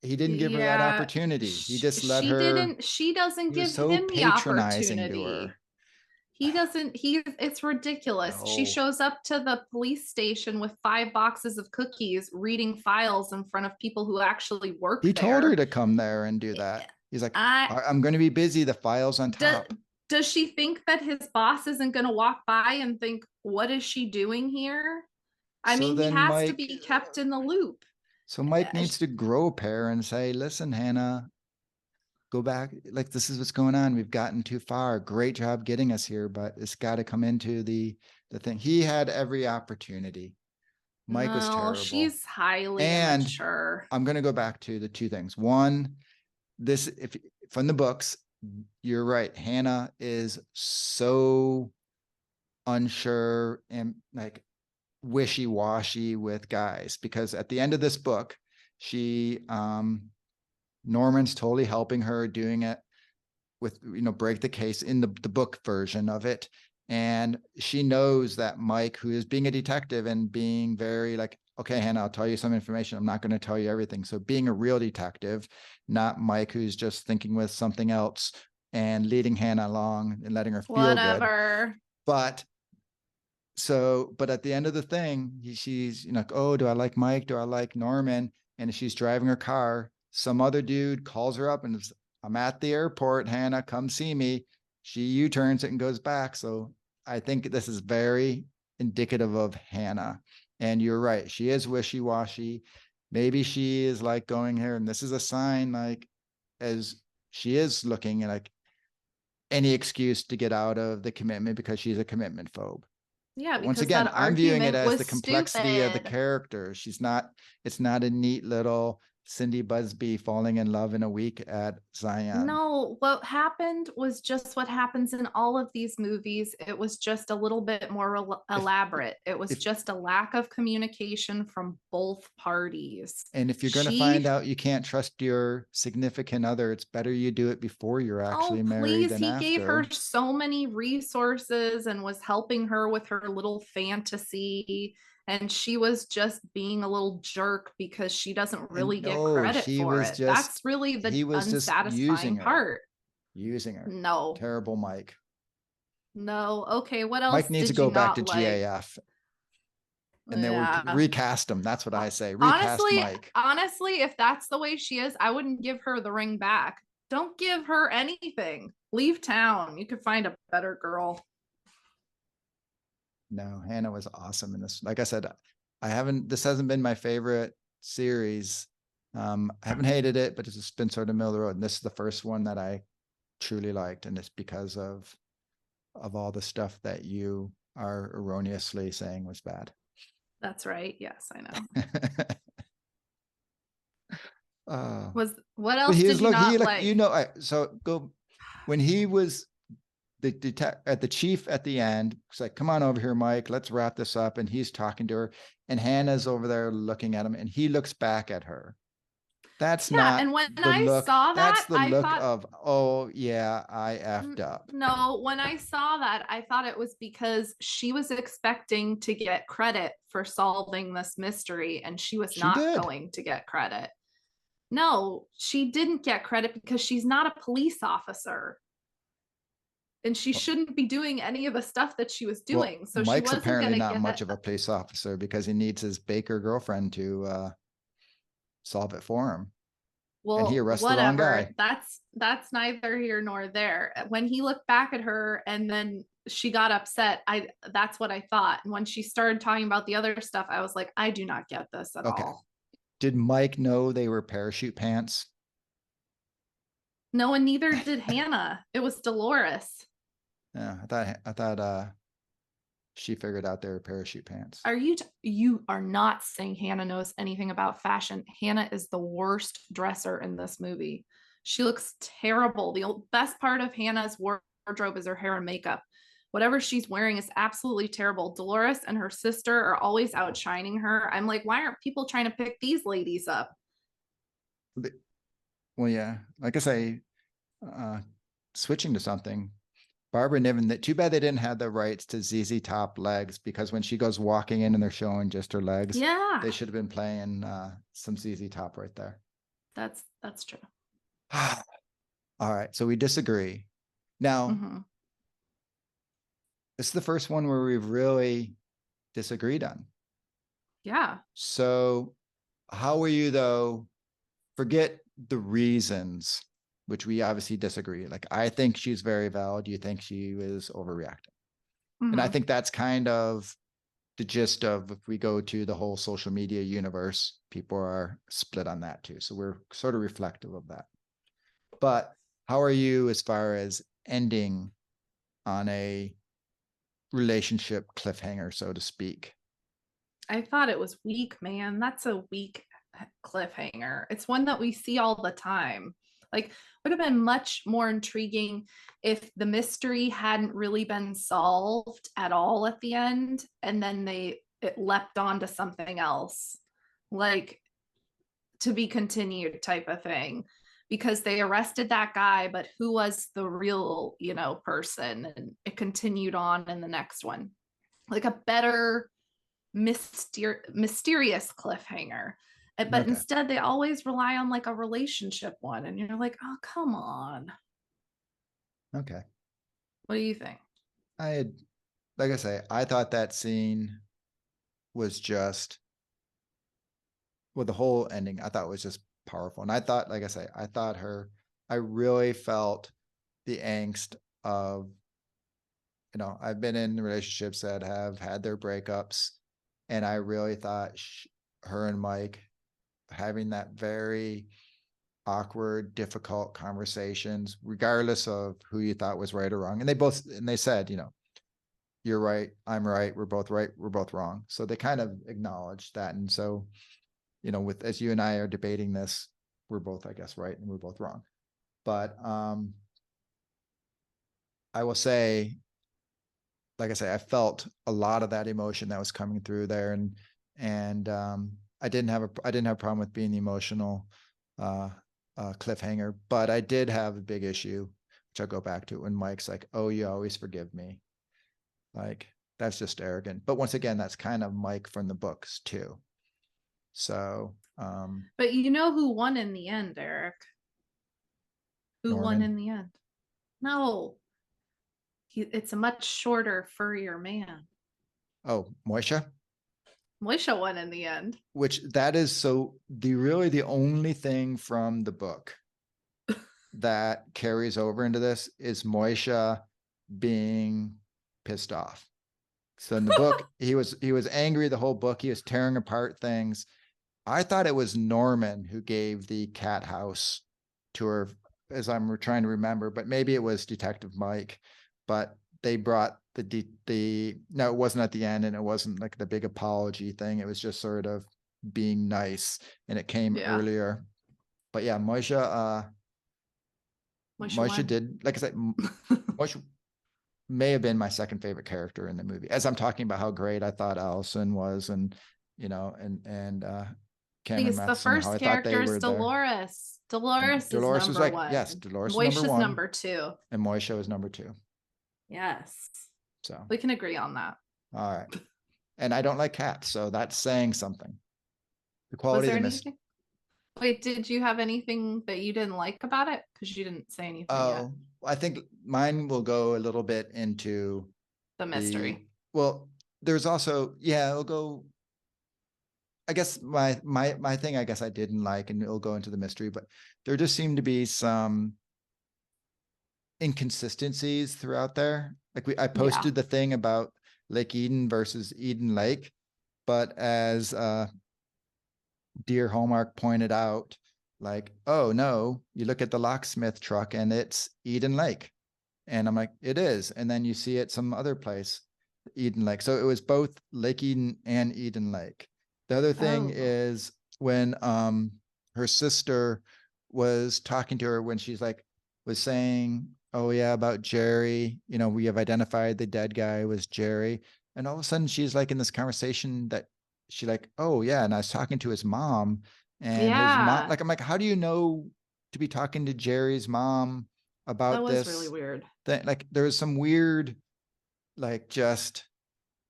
He didn't give her that Yeah, opportunity. He just let she her, didn't. She doesn't he was give so him the patronizing to opportunity. her. He doesn't, it's ridiculous. She No. shows up to the police station with 5 boxes of cookies, reading files in front of people who actually work He told her there. to come there and do that. He's like, I I'm going to be busy. The file's on do, top. does she think that his boss isn't going to walk by and think, what is she doing here? I So mean, he then has to be kept in the loop. Mike needs to grow a pair and say, listen, Hannah, go back. Like, this is what's going on. We've gotten too far. Great job getting us here, but it's got to come into the thing. He had every opportunity. Mike was No, terrible. she's highly And immature. I'm going to go back to the two things. One, if from the books, you're right. Hannah is so unsure and like wishy-washy with guys, because at the end of this book, she Norman's totally helping her doing it with, break the case in the book version of it. And she knows that Mike, who is being a detective and being very like, okay, Hannah, I'll tell you some information. I'm not going to tell you everything. So being a real detective, not Mike, who's just thinking with something else and leading Hannah along and letting her feel good. Whatever. But at the end of the thing, she's like, oh, do I like Mike? Do I like Norman? And she's driving her car. Some other dude calls her up and is, I'm at the airport, Hannah, come see me. She U-turns it and goes back. So I think this is very indicative of Hannah. And you're right. She is wishy-washy. Maybe she is like going here, and this is a sign, like, as she is looking at like any excuse to get out of the commitment because she's a commitment phobe. Yeah, But once because again, that I'm viewing it argument as was the complexity of the stupid. character. It's not a neat little Cindy Busby falling in love in a week at Zion. No, what happened was just what happens in all of these movies. It was just a little bit more If, elaborate. It was if, just a lack of communication from both parties. and if you're going to find She, out you can't trust your significant other, it's better you do it before you're actually oh, married please, than he gave her after. so many resources and was helping her with her little fantasy. And she was just being a little jerk because she doesn't And really get no, credit for it. That's really the he was just unsatisfying part. using her. No, Terrible Mike. no. Okay, what Mike else needs to did you go back to not like? GAF and they would Yeah. recast him. That's what I say. Recast Honestly, Mike. honestly, if that's the way she is, I wouldn't give her the ring back. Don't give her anything. Leave town. You could find a better girl. No, Hannah was awesome in this. Like I said, this hasn't been my favorite series. I haven't hated it, but it's just been sort of middle of the road. And this is the first one that I truly liked. And it's because of all the stuff that you are erroneously saying was bad. That's right. Yes, I know. What But else he did was you not look, like? you know, so go when he was the chief at the end. It's like, come on over here, Mike, let's wrap this up. And he's talking to her, and Hannah's over there looking at him, and he looks back at her. That's Yeah, not and when the I look. saw That's that, the I look thought, of, oh yeah, I effed up. no, when I saw that, I thought it was because she was expecting to get credit for solving this mystery, and she was She not did. going to get credit. No, she didn't get credit because she's not a police officer. And she shouldn't be doing any of the stuff that she was Well, doing. So she Mike's wasn't going apparently to not get. much of a police officer because he needs his baker girlfriend to solve it for him. And he Well, arrests the wrong whatever. guy. That's neither here nor there. When he looked back at her and then she got upset, that's what I thought. And when she started talking about the other stuff, I was like, I do not get this at Okay. all. Did Mike know they were parachute pants? No, and neither did Hannah. It was Dolores. Yeah, I thought she figured out they were parachute pants. You are not saying Hannah knows anything about fashion. Hannah is the worst dresser in this movie. She looks terrible. The best part of Hannah's wardrobe is her hair and makeup. Whatever she's wearing is absolutely terrible. Dolores and her sister are always outshining her. I'm like, why aren't people trying to pick these ladies up? Well, yeah, like I say, switching to something, Barbara Niven, that too bad they didn't have the rights to ZZ Top legs, because when she goes walking in and they're showing just her legs, Yeah, they should have been playing some ZZ Top right there. that's true. All right, so we disagree. Now, Mm-hmm. this is the first one where we've really disagreed on. Yeah. So, how are you though? Forget the reasons, which we obviously disagree. Like, I think she's very valid. You think she was overreacting. Mm-hmm. And I think that's kind of the gist of, if we go to the whole social media universe, people are split on that too. So we're sort of reflective of that. But how are you as far as ending on a relationship cliffhanger, so to speak? I thought it was weak, man. That's a weak cliffhanger. It's one that we see all the time. Like, would have been much more intriguing if the mystery hadn't really been solved at all at the end, and then it leapt onto something else, like to be continued type of thing. Because they arrested that guy, but who was the real, person? And it continued on in the next one. Like a better mysterious cliffhanger. But Okay. instead they always rely on like a relationship one, and you're like, oh, come on. Okay. What do you think? I had, like I say, I thought that scene was just, well, the whole ending I thought was just powerful. And I thought, like I say, I really felt the angst of, I've been in relationships that have had their breakups, and I really thought her and Mike having that very awkward, difficult conversations, regardless of who you thought was right or wrong. And they said, you're right, I'm right, we're both right, we're both wrong. So they kind of acknowledged that. And so, as you and I are debating this, we're both, I guess, right, and we're both wrong. But I will say, like I say, I felt a lot of that emotion that was coming through there, and I didn't have a problem with being the emotional cliffhanger, but I did have a big issue, which I'll go back to, when Mike's like, "Oh, you always forgive me," like, that's just arrogant. But once again, that's kind of Mike from the books too. So, But you know who won in the end, Eric? Who won Norman. in the end? No, it's a much shorter, furrier man. Oh, Moisha. Moisha won in the end. Which that is so the only thing from the book that carries over into this is Moisha being pissed off. So in the book, he was angry the whole book. He was tearing apart things. I thought it was Norman who gave the cat house to her, as I'm trying to remember, but maybe it was Detective Mike. But they brought no, it wasn't at the end, and it wasn't like the big apology thing. It was just sort of being nice, and it came earlier. But yeah, Moisha did, like I said, Moisha may have been my second favorite character in the movie, as I'm talking about how great I thought Allison was, and Cameron Because the Matheson, how first I thought they character is were there. Dolores. Dolores is Dolores was number like, one. yes, Dolores is Moisha's number one, number two. and Moisha was number two. Yes. So we can agree on that. All right. And I don't like cats, so that's saying something. The quality of the mystery. Wait, did you have anything that you didn't like about it? Because you didn't say anything yet. I think mine will go a little bit into the mystery. Well, there's also, it'll go. I guess my thing, I guess I didn't like, and it'll go into the mystery, but there just seemed to be some inconsistencies throughout there. Like I posted the thing about Lake Eden versus Eden Lake, but as dear Hallmark pointed out, like, oh no, you look at the locksmith truck and it's Eden Lake. And I'm like, it is. And then you see it some other place, Eden Lake. So it was both Lake Eden and Eden Lake. The other thing is when her sister was talking to her, when she's like, was saying, oh yeah, about Jerry, we have identified the dead guy was Jerry. And all of a sudden she's like in this conversation that she like, oh yeah, and I was talking to his mom, and his mom, like, I'm like, how do you know to be talking to Jerry's mom about this? That was really weird. Like there was some weird, like just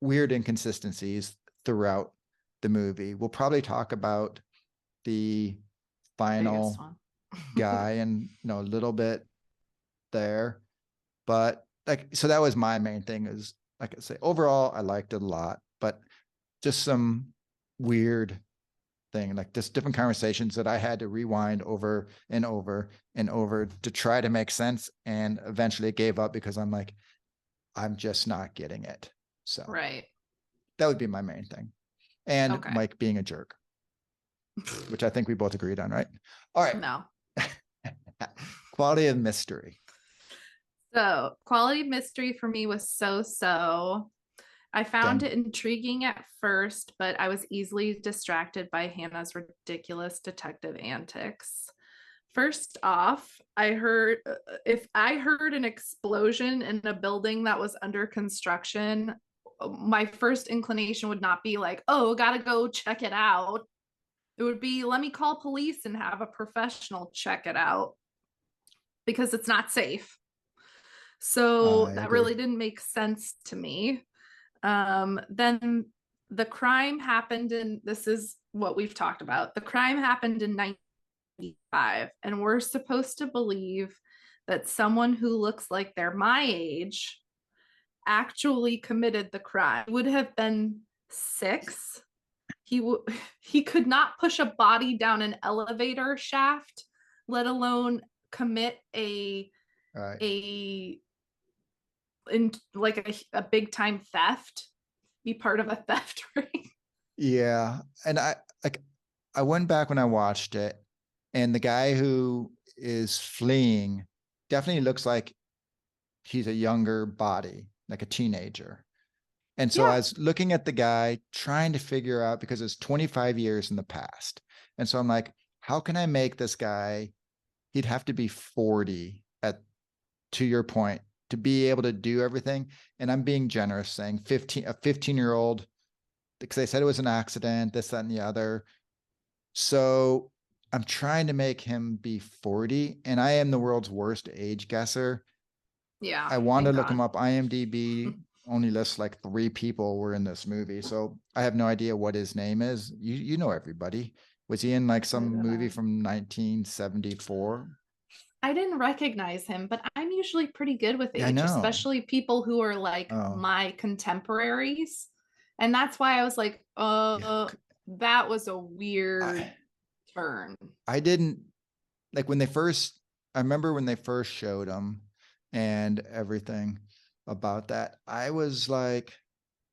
weird inconsistencies throughout the movie. We'll probably talk about the final guy and a little bit there, but like, so that was my main thing, is like I say, overall I liked it a lot, but just some weird thing, like just different conversations that I had to rewind over and over and over to try to make sense, and eventually gave up because I'm like, I'm just not getting it. So that would be my main thing. And Mike being a jerk, which I think we both agreed on, right? All right. No. Quality of mystery. So quality of mystery for me was so. I found it intriguing at first, but I was easily distracted by Hannah's ridiculous detective antics. First off, if I heard an explosion in a building that was under construction, my first inclination would not be like, oh, gotta go check it out. It would be, let me call police and have a professional check it out, because it's not safe. So that really didn't make sense to me. Then the crime happened this is what we've talked about. The crime happened in 1995, and we're supposed to believe that someone who looks like they're my age actually committed the crime. He would have been 6. He could not push a body down an elevator shaft, let alone commit a big time theft, be part of a theft ring. Yeah. And I went back when I watched it, and the guy who is fleeing definitely looks like he's a younger body, like a teenager. And so I was looking at the guy, trying to figure out, because it's 25 years in the past. And so I'm like, how can I make this guy, he'd have to be 40 to your point, to be able to do everything. And I'm being generous saying a 15-year-old, because they said it was an accident, this, that, and the other. So I'm trying to make him be 40, and I am the world's worst age guesser. Yeah. I want to look him up. IMDb only lists like 3 people were in this movie. So I have no idea what his name is. You know everybody. Was he in like some movie from 1974? I didn't recognize him, but I'm usually pretty good with age, especially people who are like my contemporaries. And that's why I was like, that was a weird turn. I didn't, like, when they first, I remember when they first showed him and everything about that. I was like,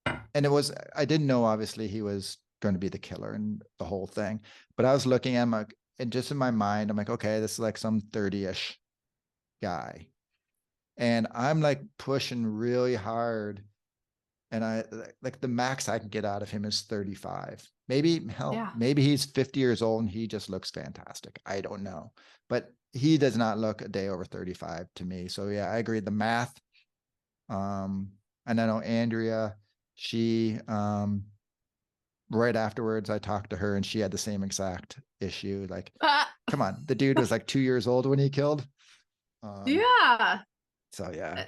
and I didn't know obviously he was going to be the killer and the whole thing, but I was looking at him like, and just in my mind, I'm like, okay, this is like some 30-ish guy. And I'm like pushing really hard. And I like the max I can get out of him is 35. Maybe hell, Yeah. maybe he's 50 years old and he just looks fantastic. I don't know. But he does not look a day over 35 to me. So yeah, I agree. The math. And I know Andrea, she right afterwards I talked to her and she had the same exact issue. Like, come on, the dude was like 2 years old when he killed. Yeah. So yeah.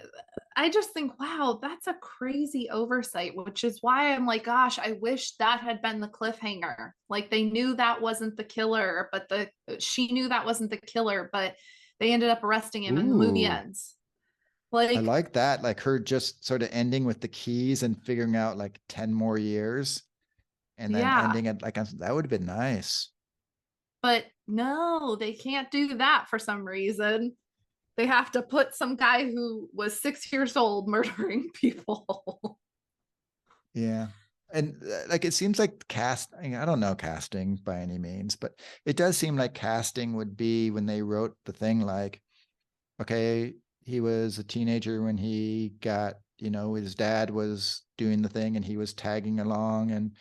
I just think, wow, that's a crazy oversight, which is why I'm like, gosh, I wish that had been the cliffhanger. Like they knew that wasn't the killer, but she knew that wasn't the killer, but they ended up arresting him and the movie Ooh, ends. I Like, like that. Like her just sort of ending with the keys and figuring out like 10 more years and then yeah, ending it like that would have been nice. but no, they can't do that for some reason. They have to put some guy who was 6 years old murdering people. Yeah. And like it seems like I don't know casting by any means, but it does seem like casting would be when they wrote the thing like, okay, he was a teenager when he got, his dad was doing the thing and he was tagging along. And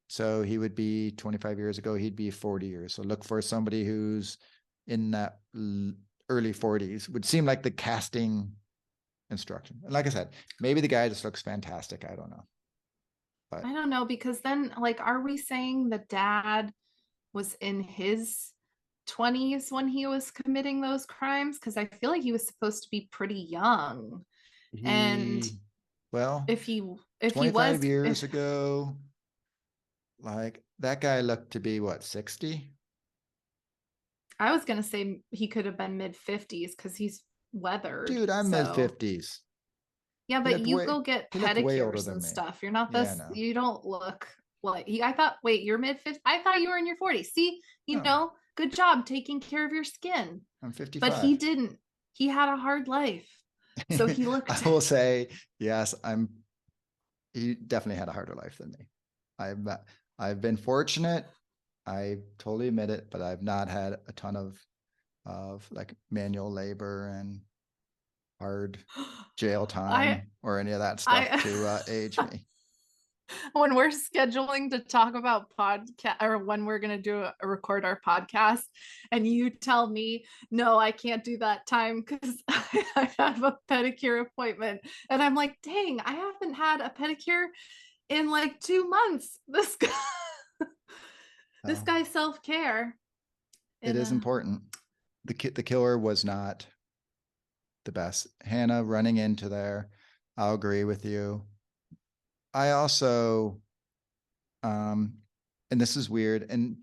so he would be 25 years ago, he'd be 40 years. So look for somebody who's in that early 40s would seem like the casting instruction. And like I said, maybe the guy just looks fantastic. I don't know. But I don't know, because then, like, are we saying the dad was in his 20s when he was committing those crimes? Because I feel like he was supposed to be pretty young. And he, well, if he 25 was, years ago, like that guy looked to be what, 60? I was gonna say he could have been mid 50s because he's weathered. Dude, I'm mid So 50s. yeah, He but looked you way go get he looked way older pedicures than and me. stuff. You're not Yeah, this, no. you don't look like I thought, wait, you're mid 50s. I thought you were in your 40s. See, No, good job taking care of your skin. I'm But he 55. didn't. He had a hard life. So he I looked will say, yes, he definitely had a harder life than me. I've I've been fortunate. I totally admit it, but I've not had a ton of like manual labor and hard jail I time or any of that stuff I to age me. when we're scheduling to talk about podcast, or when we're going to record our podcast, and you tell me no, I can't do that time because I have a pedicure appointment, and I'm like, dang, I haven't had a pedicure in like 2 months. This Oh, guy self-care it in is a important. The killer was not the best. Hannah running into there, I'll agree with you. I also, and this is weird, and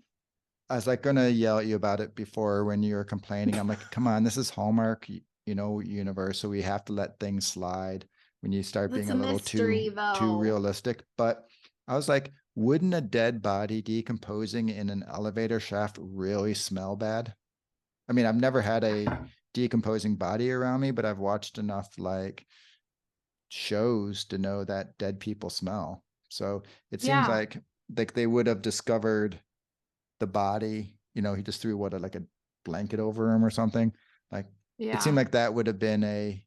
I was like gonna yell at you about it before when you were complaining. I'm like, come on, this is Hallmark, universe, so we have to let things slide when you start That's being a a little mystery too though. realistic. But I was like, wouldn't a dead body decomposing in an elevator shaft really smell bad? I mean, I've never had a decomposing body around me, but I've watched enough like shows to know that dead people smell. So it seems Yeah, like they would have discovered the body. He just threw like a blanket over him or something. Like it seemed yeah. like that would have been a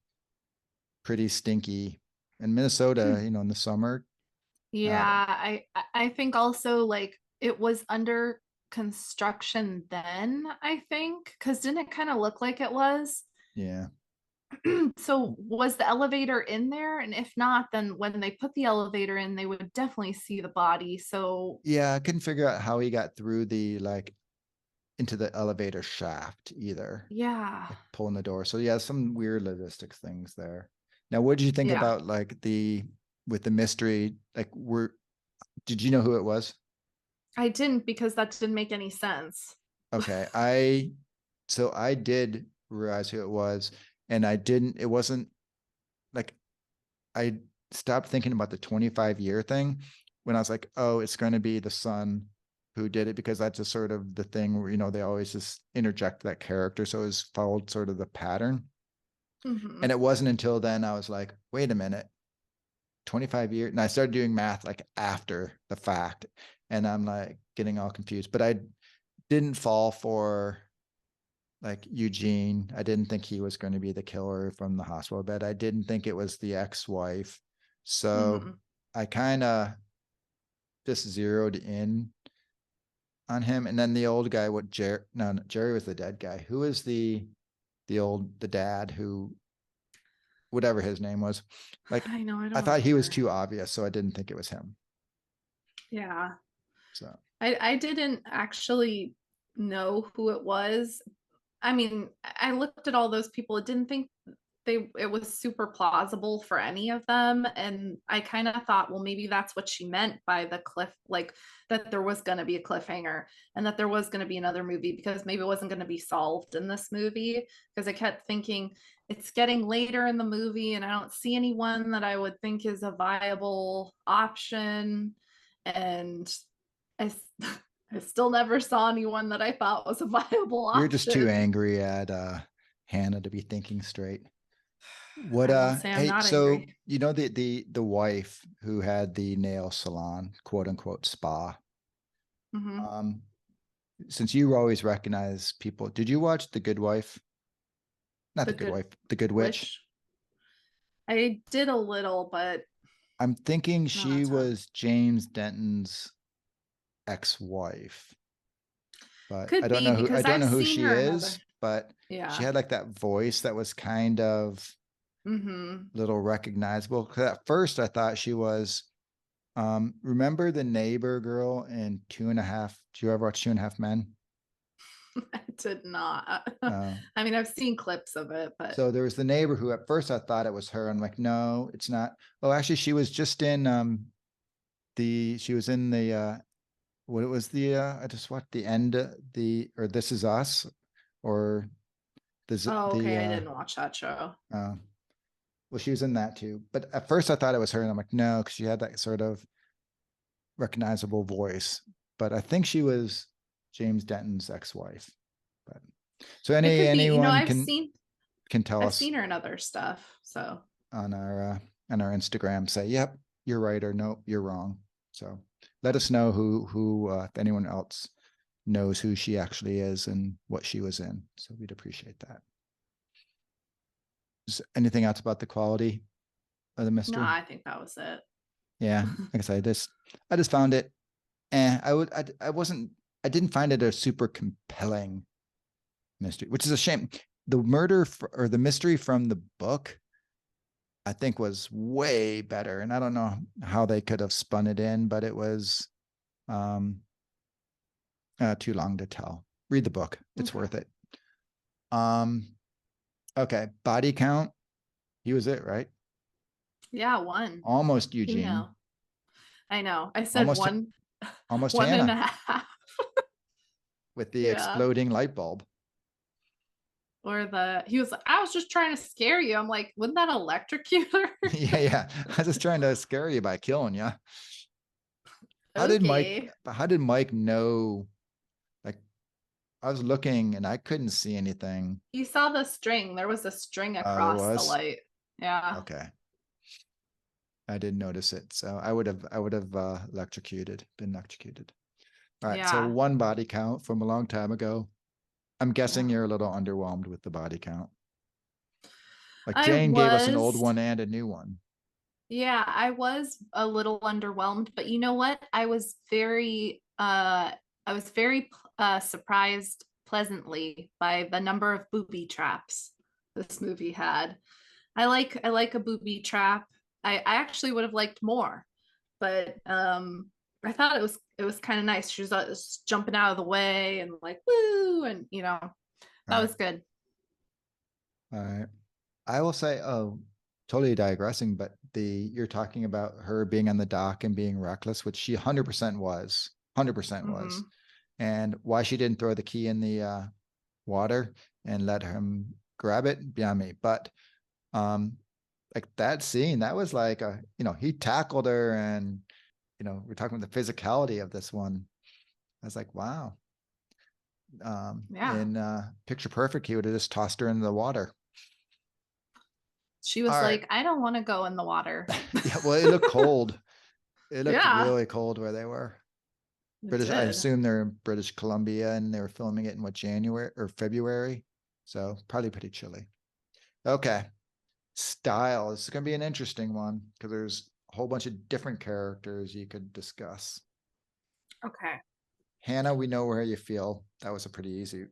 pretty stinky. In Minnesota, in the summer, I don't. Yeah, I think also like it was under construction then, I think, because didn't it kind of look like it was? Yeah, So was the elevator in there? And if not, then when they put the elevator in, they would definitely see the body. So yeah. I couldn't figure out how he got through the like into the elevator shaft either, yeah, like pulling the door. So yeah, some weird logistics things there. Now, what did you think yeah. about like with the mystery? Like, did you know who it was? I didn't because that didn't make any sense. Okay, so I did realize who it was, and I didn't. It wasn't like I stopped thinking about the 25-year thing when I was like, oh, it's going to be the son who did it, because that's just sort of the thing where, they always just interject that character. So it was followed sort of the pattern. Mm-hmm. And it wasn't until then I was like, wait a minute, 25 years. And I started doing math like after the fact. And I'm like getting all confused. But I didn't fall for like Eugene. I didn't think he was going to be the killer from the hospital bed. I didn't think it was the ex-wife. So Mm-hmm. I kind of just zeroed in on him. And then the old guy, no, Jerry was the dead guy. Who is the dad who, whatever his name was, like, I know, I I don't thought he was remember. too obvious, so I didn't think it was him. Yeah. So I didn't actually know who it was. I mean, I looked at all those people. It didn't think it was super plausible for any of them, and I kind of thought, well, maybe that's what she meant by the cliff, like that there was going to be a cliffhanger and that there was going to be another movie, because maybe it wasn't going to be solved in this movie, because I kept thinking it's getting later in the movie and I don't see anyone that I would think is a viable option, and I I still never saw anyone that I thought was a viable you're just too option. angry at Hannah to be thinking straight. What I won't say I'm hey, not so angry. the wife who had the nail salon, quote unquote spa. Mm-hmm. Um, since you always recognize people, did you watch The Good Wife? Not The The Good Good Wife, The Good Witch. Witch. I did a little, but I'm thinking not she a ton. was James Denton's ex-wife, but I Could don't be know who because I've seen she her in other. is, but she Yeah. had like that voice that was kind of Mm-hmm. little recognizable. 'Cause at first I thought she was remember the neighbor girl in Two and a Half? Do you ever watch Two and a Half Men? I did not. Uh, I mean, I've seen clips of it, but so there was the neighbor who at first I thought it was her. I'm like, no, it's not. Oh, actually she was just in she was in the what it was the I just watched the end the or This Is Us, or oh, the okay, I didn't watch that show. uh well, she was in that too. But at first I thought it was her, and I'm like, no, because she had that sort of recognizable voice. But I think she was James Denton's ex-wife. But so It could be. anyone I've can tell I've us seen her in other stuff. So on our Instagram, say, yep, you're right, or no, you're wrong. So let us know who if anyone else knows who she actually is and what she was in. So we'd appreciate that. Is anything else about the quality of the no, mystery? I think that was it. Yeah, like I said, I just found it. I wasn't. I didn't find it a super compelling mystery, which is a shame. The or the mystery from the book, I think, was way better, and I don't know how they could have spun it in, but it was um, too long to tell. Read the book; it's Okay. worth it. Um, okay, body count. He was it, right? Yeah, one Almost Eugene, female. I know. I said almost one, almost one and a Hannah half. with the Yeah. exploding light bulb. Or he was like, I was just trying to scare you. I'm like, wouldn't that electrocute her? Yeah, yeah. I was just trying to scare you by killing you. Okay. How did Mike know? Like, I was looking and I couldn't see anything. You saw the string. There was a string There across the was. light. Yeah. Okay. I didn't notice it. So I would have been electrocuted. All right. So Yeah. one body count from a long time ago. I'm guessing Yeah. you're a little underwhelmed with the body count. Like I Jane gave us an old was, one and a new one. yeah, I was a little underwhelmed, but you know what? I was very surprised pleasantly by the number of booby traps this movie had. I like a booby trap. I actually would have liked more, but I thought it was kind of nice. She was jumping out of the way and like woo, and All that right. was good. All right. I will say, oh, totally digressing, but you're talking about her being on the dock and being reckless, which she 100% was, 100% was, Hmm. and why she didn't throw the key in the water and let him grab it beyond me. But like that scene, that was like he tackled her, and we're talking about the physicality of this one. I was like, wow. Yeah. In Picture Perfect, he would have just tossed her into the water. She All was right. like, I don't want to go in the water. Yeah, well, it looked cold. It looked Yeah, really cold where they were. it British, I did. assume they're in British Columbia and they were filming it in what, January or February? So probably pretty chilly. Okay. Style. This is going to be an interesting one because there's a whole bunch of different characters you could discuss. Okay. Hannah, we know where you feel. That was a pretty easy.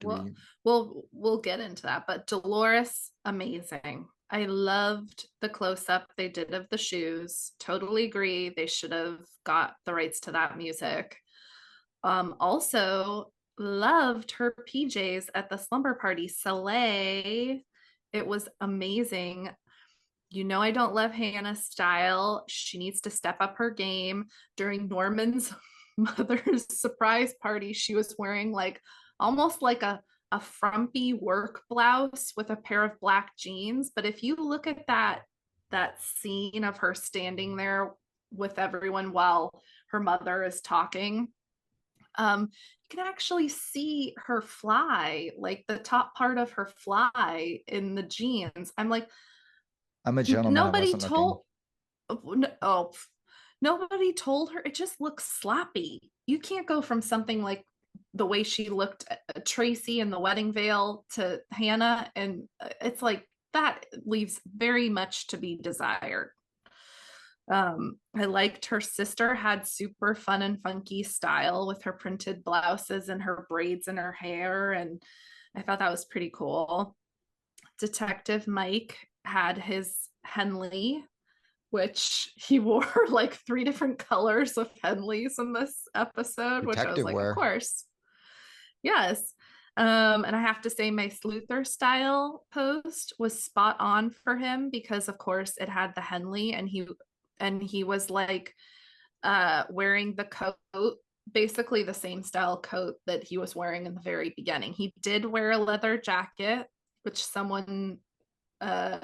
Do Well, we? we'll get into that, but Dolores, amazing. I loved the close up they did of the shoes. Totally agree. They should have got the rights to that music. Also loved her PJs at the slumber party. Soleil, it was amazing. You know, I don't love Hannah's style. She needs to step up her game. During Norman's mother's surprise party, she was wearing like almost like a frumpy work blouse with a pair of black jeans. But if you look at that scene of her standing there with everyone while her mother is talking, you can actually see her fly, like the top part of her fly in the jeans. I'm like, I'm a gentleman. I nobody wasn't looking. told oh, nobody told her. It just looks sloppy. You can't go from something like the way she looked at Tracy in the wedding veil to Hannah, and it's like that leaves very much to be desired. I liked her sister had super fun and funky style with her printed blouses and her braids in her hair, and I thought that was pretty cool. Detective Mike had his Henley, which he wore like 3 different colors of Henleys in this episode, which I was Detective like, of wear. course. Yes. And I have to say my sleuther style post was spot on for him because of course it had the Henley and he was like wearing the coat, basically the same style coat that he was wearing in the very beginning. He did wear a leather jacket, which someone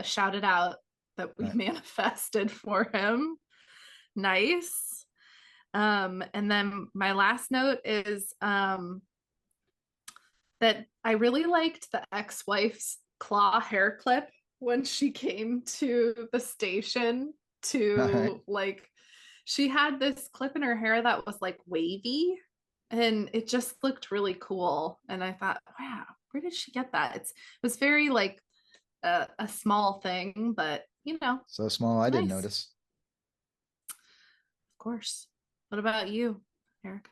shouted out that we Right. manifested for him. Nice. And then my last note is that I really liked the ex-wife's claw hair clip when she came to the station All right. to like she had this clip in her hair that was like wavy and it just looked really cool and I thought, wow, where did she get that? It was very like a small thing, but you know, So small, I didn't nice. notice. Of course. What about you, Eric?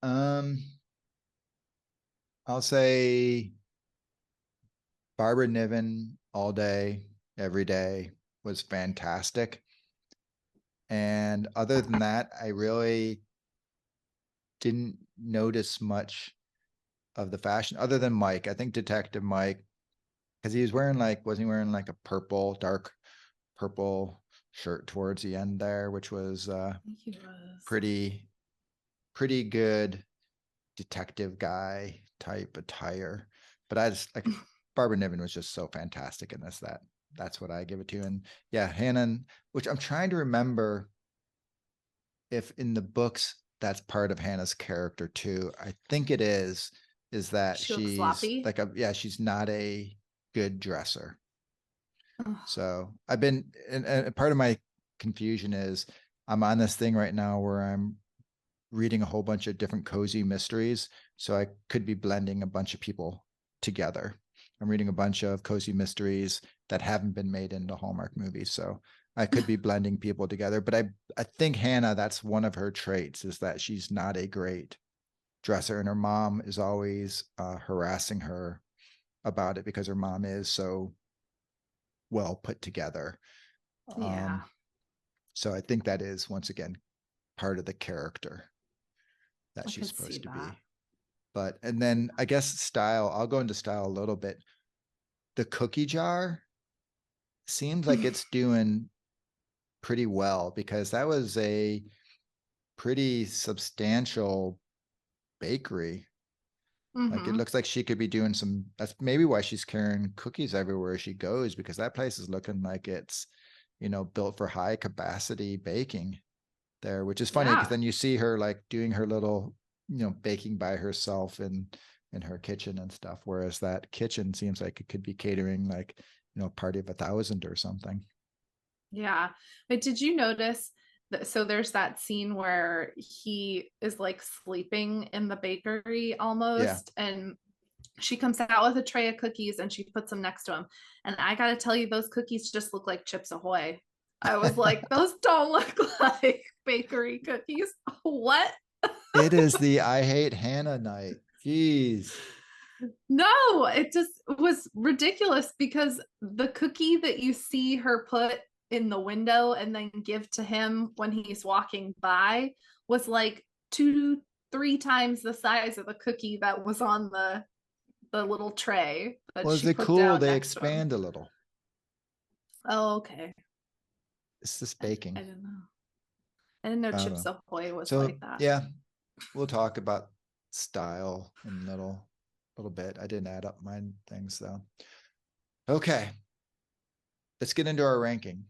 Um, I'll say Barbara Niven all day, every day was fantastic. And other than that, I really didn't notice much of the fashion other than Mike. I think Detective Mike, because he was wearing like, wasn't he wearing like a purple, dark purple shirt towards the end there, which was I think he was. pretty, pretty good detective guy type attire. But I just like Barbara Niven was just so fantastic in this that that's what I give it to. And yeah, Hannah, which I'm trying to remember if in the books that's part of Hannah's character too. I think it is that She looks she's sloppy. like she's not a good dresser. Ugh. So I've been, and part of my confusion is I'm on this thing right now where I'm reading a whole bunch of different cozy mysteries. So I could be blending a bunch of people together. I'm reading a bunch of cozy mysteries that haven't been made into Hallmark movies. So I could be blending people together. But I think Hannah, that's one of her traits is that she's not a great dresser. And her mom is always harassing her about it because her mom is so well put together. Yeah, So I think that is, once again, part of the character that I she's could see supposed to that. be. But, and then I guess style, I'll go into style a little bit. The cookie jar seems like it's doing pretty well because that was a pretty substantial bakery. Like it Mm-hmm. looks like she could be doing some, that's maybe why she's carrying cookies everywhere she goes because that place is looking like it's, built for high capacity baking. there, which is funny because Yeah. then you see her like doing her little, baking by herself in her kitchen and stuff. Whereas that kitchen seems like it could be catering like, a party of 1,000 or something. Yeah. But did you notice that? So there's that scene where he is like sleeping in the bakery Yeah. almost, and she comes out with a tray of cookies and she puts them next to him. And I got to tell you, those cookies just look like Chips Ahoy. I was like, those don't look like bakery cookies. What? It is the I hate Hannah night. Jeez. No, it just was ridiculous because the cookie that you see her put in the window and then give to him when he's walking by was like 2, 3 times the size of the cookie that was on the little tray that Well, is she it put cool down they next to him. expand a little? Oh, okay. It's this I baking. didn't know. I didn't know I don't Chips know. Ahoy was So like that. yeah, we'll talk about style in a little bit. I didn't add up my things though. Okay, let's get into our ranking.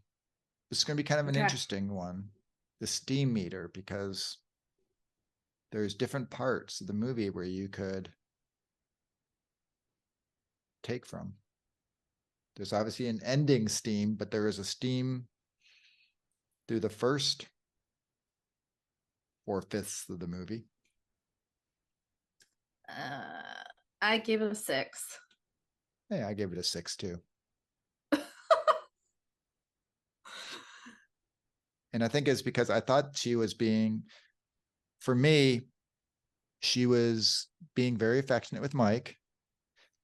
This is going to be kind of an Okay. interesting one, the steam meter, because there's different parts of the movie where you could take from. There's obviously an ending steam, but there is a steam through the first 4/5 of the movie. I gave it a 6. Hey, I gave it a 6 too. And I think it's because I thought she was being, for me, she was being very affectionate with Mike,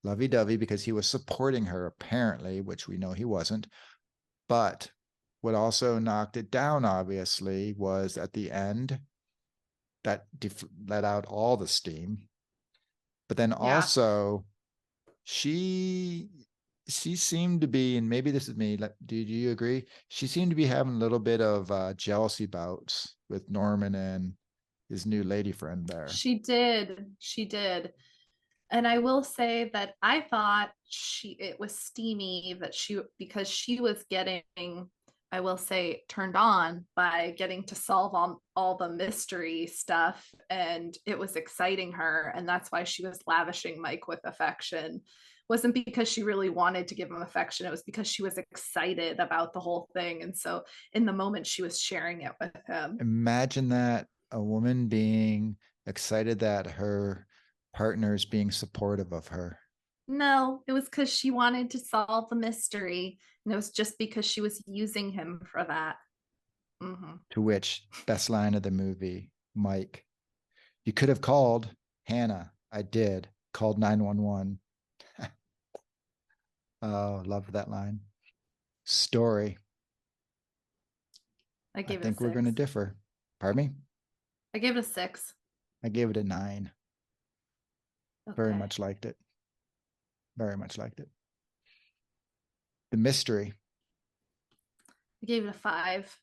lovey-dovey, because he was supporting her apparently, which we know he wasn't. But what also knocked it down, obviously, was at the end that let out all the steam. But then Yeah. also, she seemed to be, and maybe this is me. Do you agree? She seemed to be having a little bit of jealousy bouts with Norman and his new lady friend there. She did. She did. And I will say that I thought it was steamy that she because she was getting, I will say, turned on by getting to solve all the mystery stuff, and it was exciting her, and that's why she was lavishing Mike with affection. It wasn't because she really wanted to give him affection, it was because she was excited about the whole thing, and so in the moment she was sharing it with him. Imagine that, a woman being excited that her partner is being supportive of her. No, it was because she wanted to solve the mystery, and it was just because she was using him for that. Mm-hmm. To which, best line of the movie, Mike, you could have called Hannah. I did. Called 911. Oh, love that line. Story. I I gave it a think we're going to 6. differ. Pardon me? I gave it a 6. I gave it a 9. Very Okay. much liked it. Very much liked it. The mystery. I gave it a 5.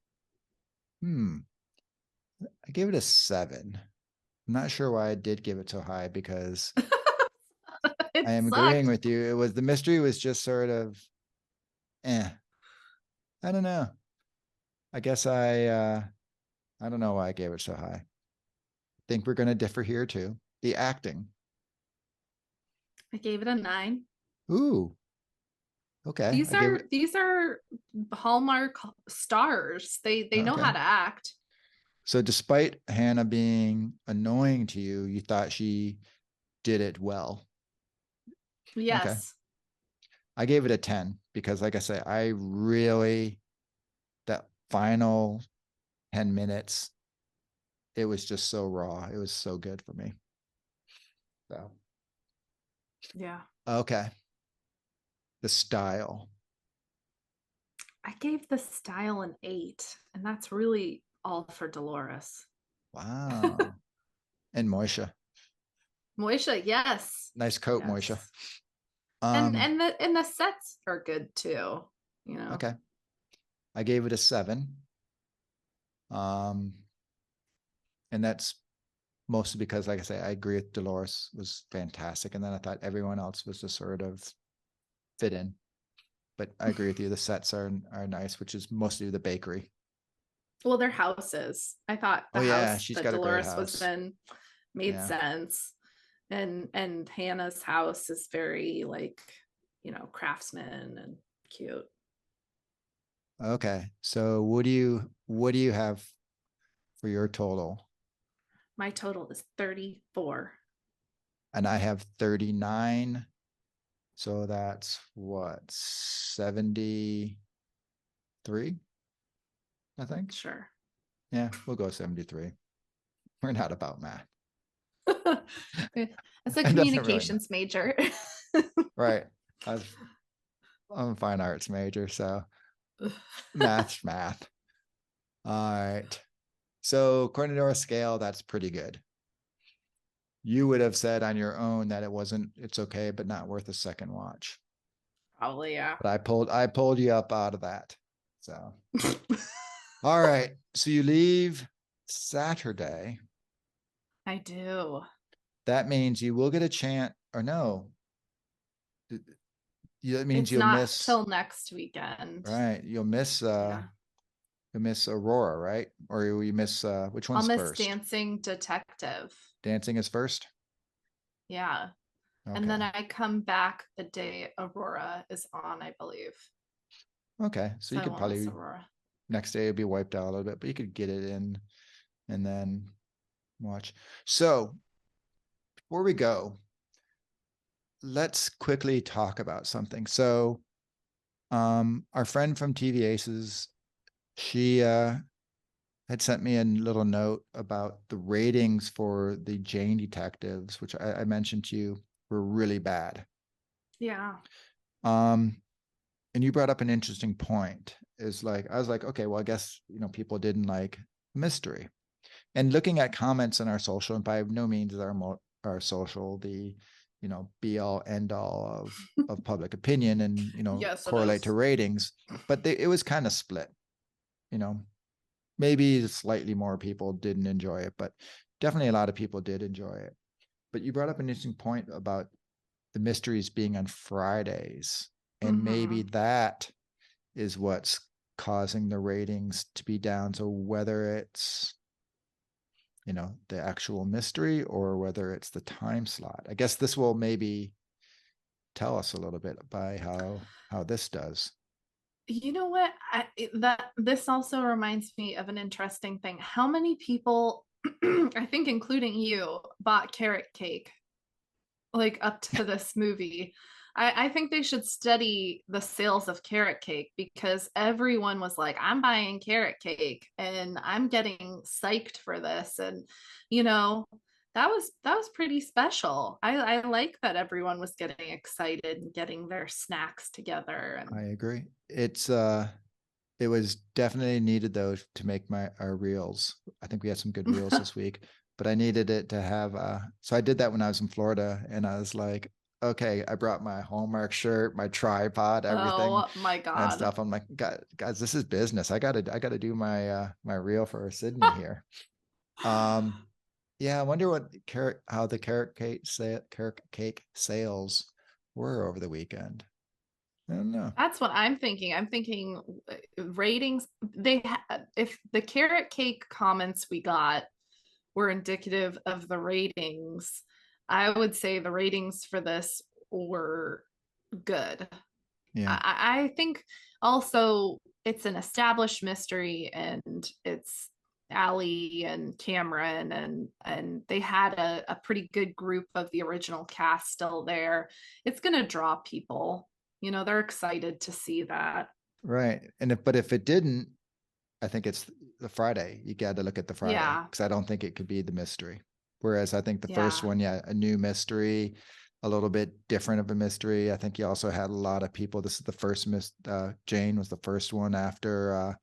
I gave it a 7. I'm not sure why I did give it so high because It I am agreeing sucked. with you. The mystery was just sort of, eh. I don't know. I guess I don't know why I gave it so high. Think we're going to differ here too. The acting. I gave it a 9. Ooh, okay. These I gave are it these are Hallmark stars. They know how okay. to act. So despite Hannah being annoying to you, you thought she did it well. Okay. Yes. I gave it a 10 because like I say, I really, that final 10 minutes, it was just so raw. It was so good for me. So, Yeah. okay. The style. I gave the style an 8, and that's really all for Dolores. Wow. And Moisha. Moisha, yes. Nice coat, Moisha. Yes. And Um, the sets are good too, okay. I gave it a 7. Um, and that's mostly because, like I say, I agree with Dolores was fantastic. And then I thought everyone else was just sort of fit in. But I agree with you. The sets are nice, which is mostly the bakery. Well, their houses. I thought Oh the yeah, house she's that got a great Dolores was house. in made Yeah. sense. And Hannah's house is very like, craftsman and cute. Okay. So what do you have for your total? My total is 34. And I have 39. So that's what, 73, I think. Sure. Yeah, we'll go 73. We're not about math. As a It doesn't really matter. communications major. Right. I was, I'm a fine arts major, so math's math. All right. So according to our scale, that's pretty good. You would have said on your own that it's okay, but not worth a second watch. Probably, yeah. But I pulled you up out of that. So all right. So you leave Saturday. I do. That means you will get a chance, or no, that means It's you'll not miss, till next weekend. right? Yeah. You'll miss Aurora, right? Or you miss which I'll one's miss first? Dancing Detective. Dancing is first? Yeah. And then Okay. I come back the day Aurora is on, I believe. Okay. So So you I could won't miss probably Aurora. next day it'll be wiped out a little bit, but you could get it in and then watch. So before we go, let's quickly talk about something. So our friend from TV Aces, she had sent me a little note about the ratings for the Jane detectives, which I mentioned to you were really bad. Yeah. Um, and you brought up an interesting point. Is like I was like, okay, well, I guess people didn't like mystery. And looking at comments on our social, and by no means is our social the be all end all of public opinion and Yes, it correlate to is. ratings, but it was kind of split. You know, maybe slightly more people didn't enjoy it, but definitely a lot of people did enjoy it. But you brought up an interesting point about the mysteries being on Fridays, and maybe Mm-hmm. that is what's causing the ratings to be down. So whether it's the actual mystery or whether it's the time slot, I guess this will maybe tell us a little bit by how this does. You know what? That this also reminds me of an interesting thing. How many people, I think including you, bought carrot cake like up to this movie? I think they should study the sales of carrot cake because everyone was like, I'm buying carrot cake and I'm getting psyched for this. And you know, that was pretty special. I like that everyone was getting excited and getting their snacks together. And I agree. It was definitely needed though to make our reels. I think we had some good reels this week, but I needed it to have so I did that when I was in Florida, and I was like, okay, I brought my Hallmark shirt, my tripod, everything oh my and God. stuff. I'm like, guys, this is business. I gotta do my reel for Sydney here. Um yeah, I wonder how the carrot cake sales were over the weekend. I don't know. That's what I'm thinking. I'm thinking ratings. If the carrot cake comments we got were indicative of the ratings, I would say the ratings for this were good. Yeah. I think also it's an established mystery and it's Allie and Cameron and they had a pretty good group of the original cast still there. It's gonna draw people. They're excited to see that. Right. But if it didn't, I think it's the Friday. You got to look at the Friday Yeah. because I don't think it could be the mystery. Whereas I think the first Yeah. one, yeah, a new mystery, a little bit different of a mystery. I think you also had a lot of people. This is the first Jane was the first one after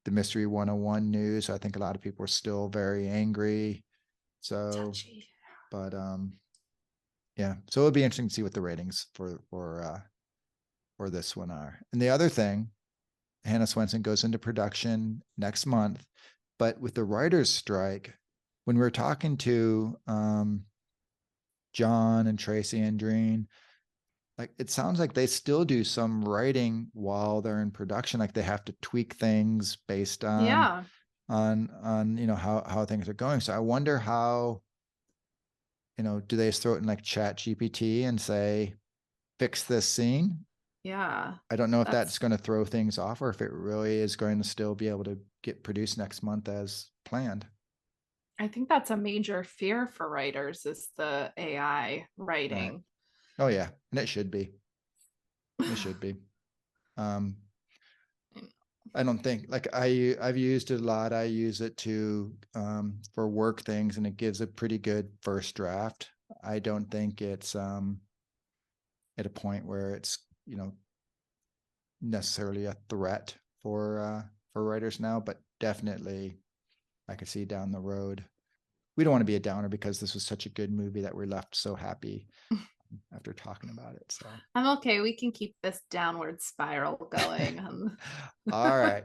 the Mystery 101 news. So I think a lot of people were still very angry. So, Touchy. but yeah. So it'll be interesting to see what the ratings for this one are. And the other thing, Hannah Swensen goes into production next month. But with the writer's strike, when we were talking to John and Tracy and Dreen, like it sounds like they still do some writing while they're in production. Like they have to tweak things based on Yeah. on how things are going. So I wonder how, do they just throw it in like Chat GPT and say, fix this scene? Yeah. I don't know if that's going to throw things off or if it really is going to still be able to get produced next month as planned. I think that's a major fear for writers is the AI writing. Right. Oh yeah, and it should be. It should be. I don't think like I've used it a lot. I use it to for work things, and it gives a pretty good first draft. I don't think it's at a point where it's necessarily a threat for writers now, but definitely I could see down the road. We don't want to be a downer because this was such a good movie that we're left so happy after talking about it. So I'm okay. We can keep this downward spiral going. all right.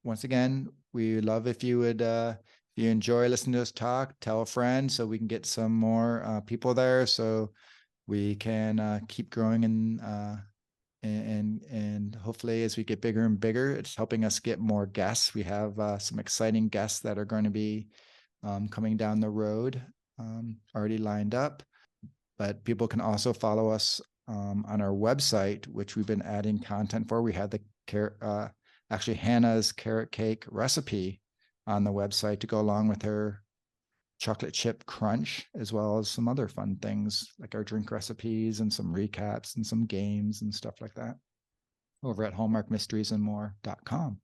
Once again, we love if you would if you enjoy listening to us talk, tell a friend so we can get some more people there so we can keep growing and hopefully as we get bigger and bigger, it's helping us get more guests. We have some exciting guests that are going to be coming down the road, already lined up. But people can also follow us on our website, which we've been adding content for. We had actually Hannah's carrot cake recipe on the website to go along with her chocolate chip crunch, as well as some other fun things like our drink recipes and some recaps and some games and stuff like that over at hallmarkmysteriesandmore.com.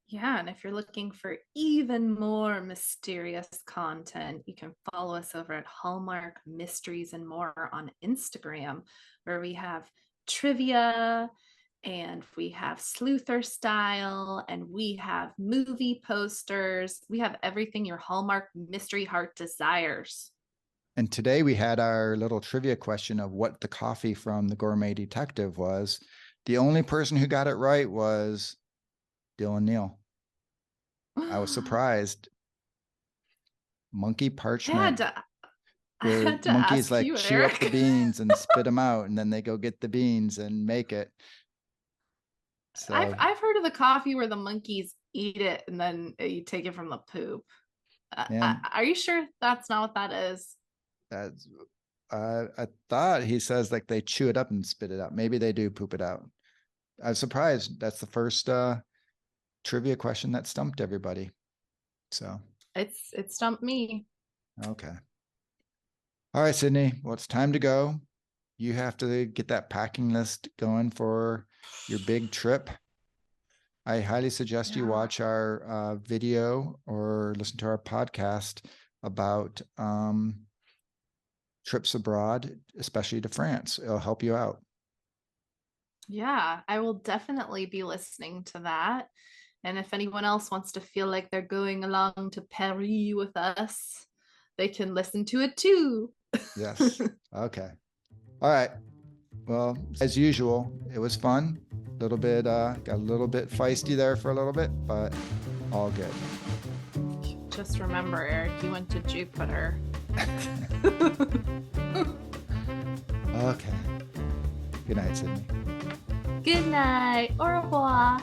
Yeah, and if you're looking for even more mysterious content, you can follow us over at Hallmark Mysteries and More on Instagram, where we have trivia and we have sleuther style and we have movie posters. We have everything your Hallmark mystery heart desires. And today we had our little trivia question of what the coffee from The Gourmet Detective was. The only person who got it right was Dylan Neal. I was surprised. Monkey parchment. I had to monkeys ask like you, chew Eric. up the beans and spit them out, and then they go get the beans and make it. So I've heard of the coffee where the monkeys eat it and then you take it from the poop. Are you sure that's not what that is? That's I thought he says like they chew it up and spit it out. Maybe they do poop it out. I was surprised. That's the first trivia question that stumped everybody. So it stumped me. okay. All right, Sydney. Well, it's time to go. You have to get that packing list going for your big trip. I highly suggest you watch our video or listen to our podcast about trips abroad, especially to France. It'll help you out. Yeah, I will definitely be listening to that. And if anyone else wants to feel like they're going along to Paris with us, they can listen to it too. Yes. Okay. All right. Well, as usual, it was fun. A little bit, got a little bit feisty there for a little bit, but all good. Just remember, Eric, you went to Jupiter. Okay. Good night, Sydney. Good night. Au revoir.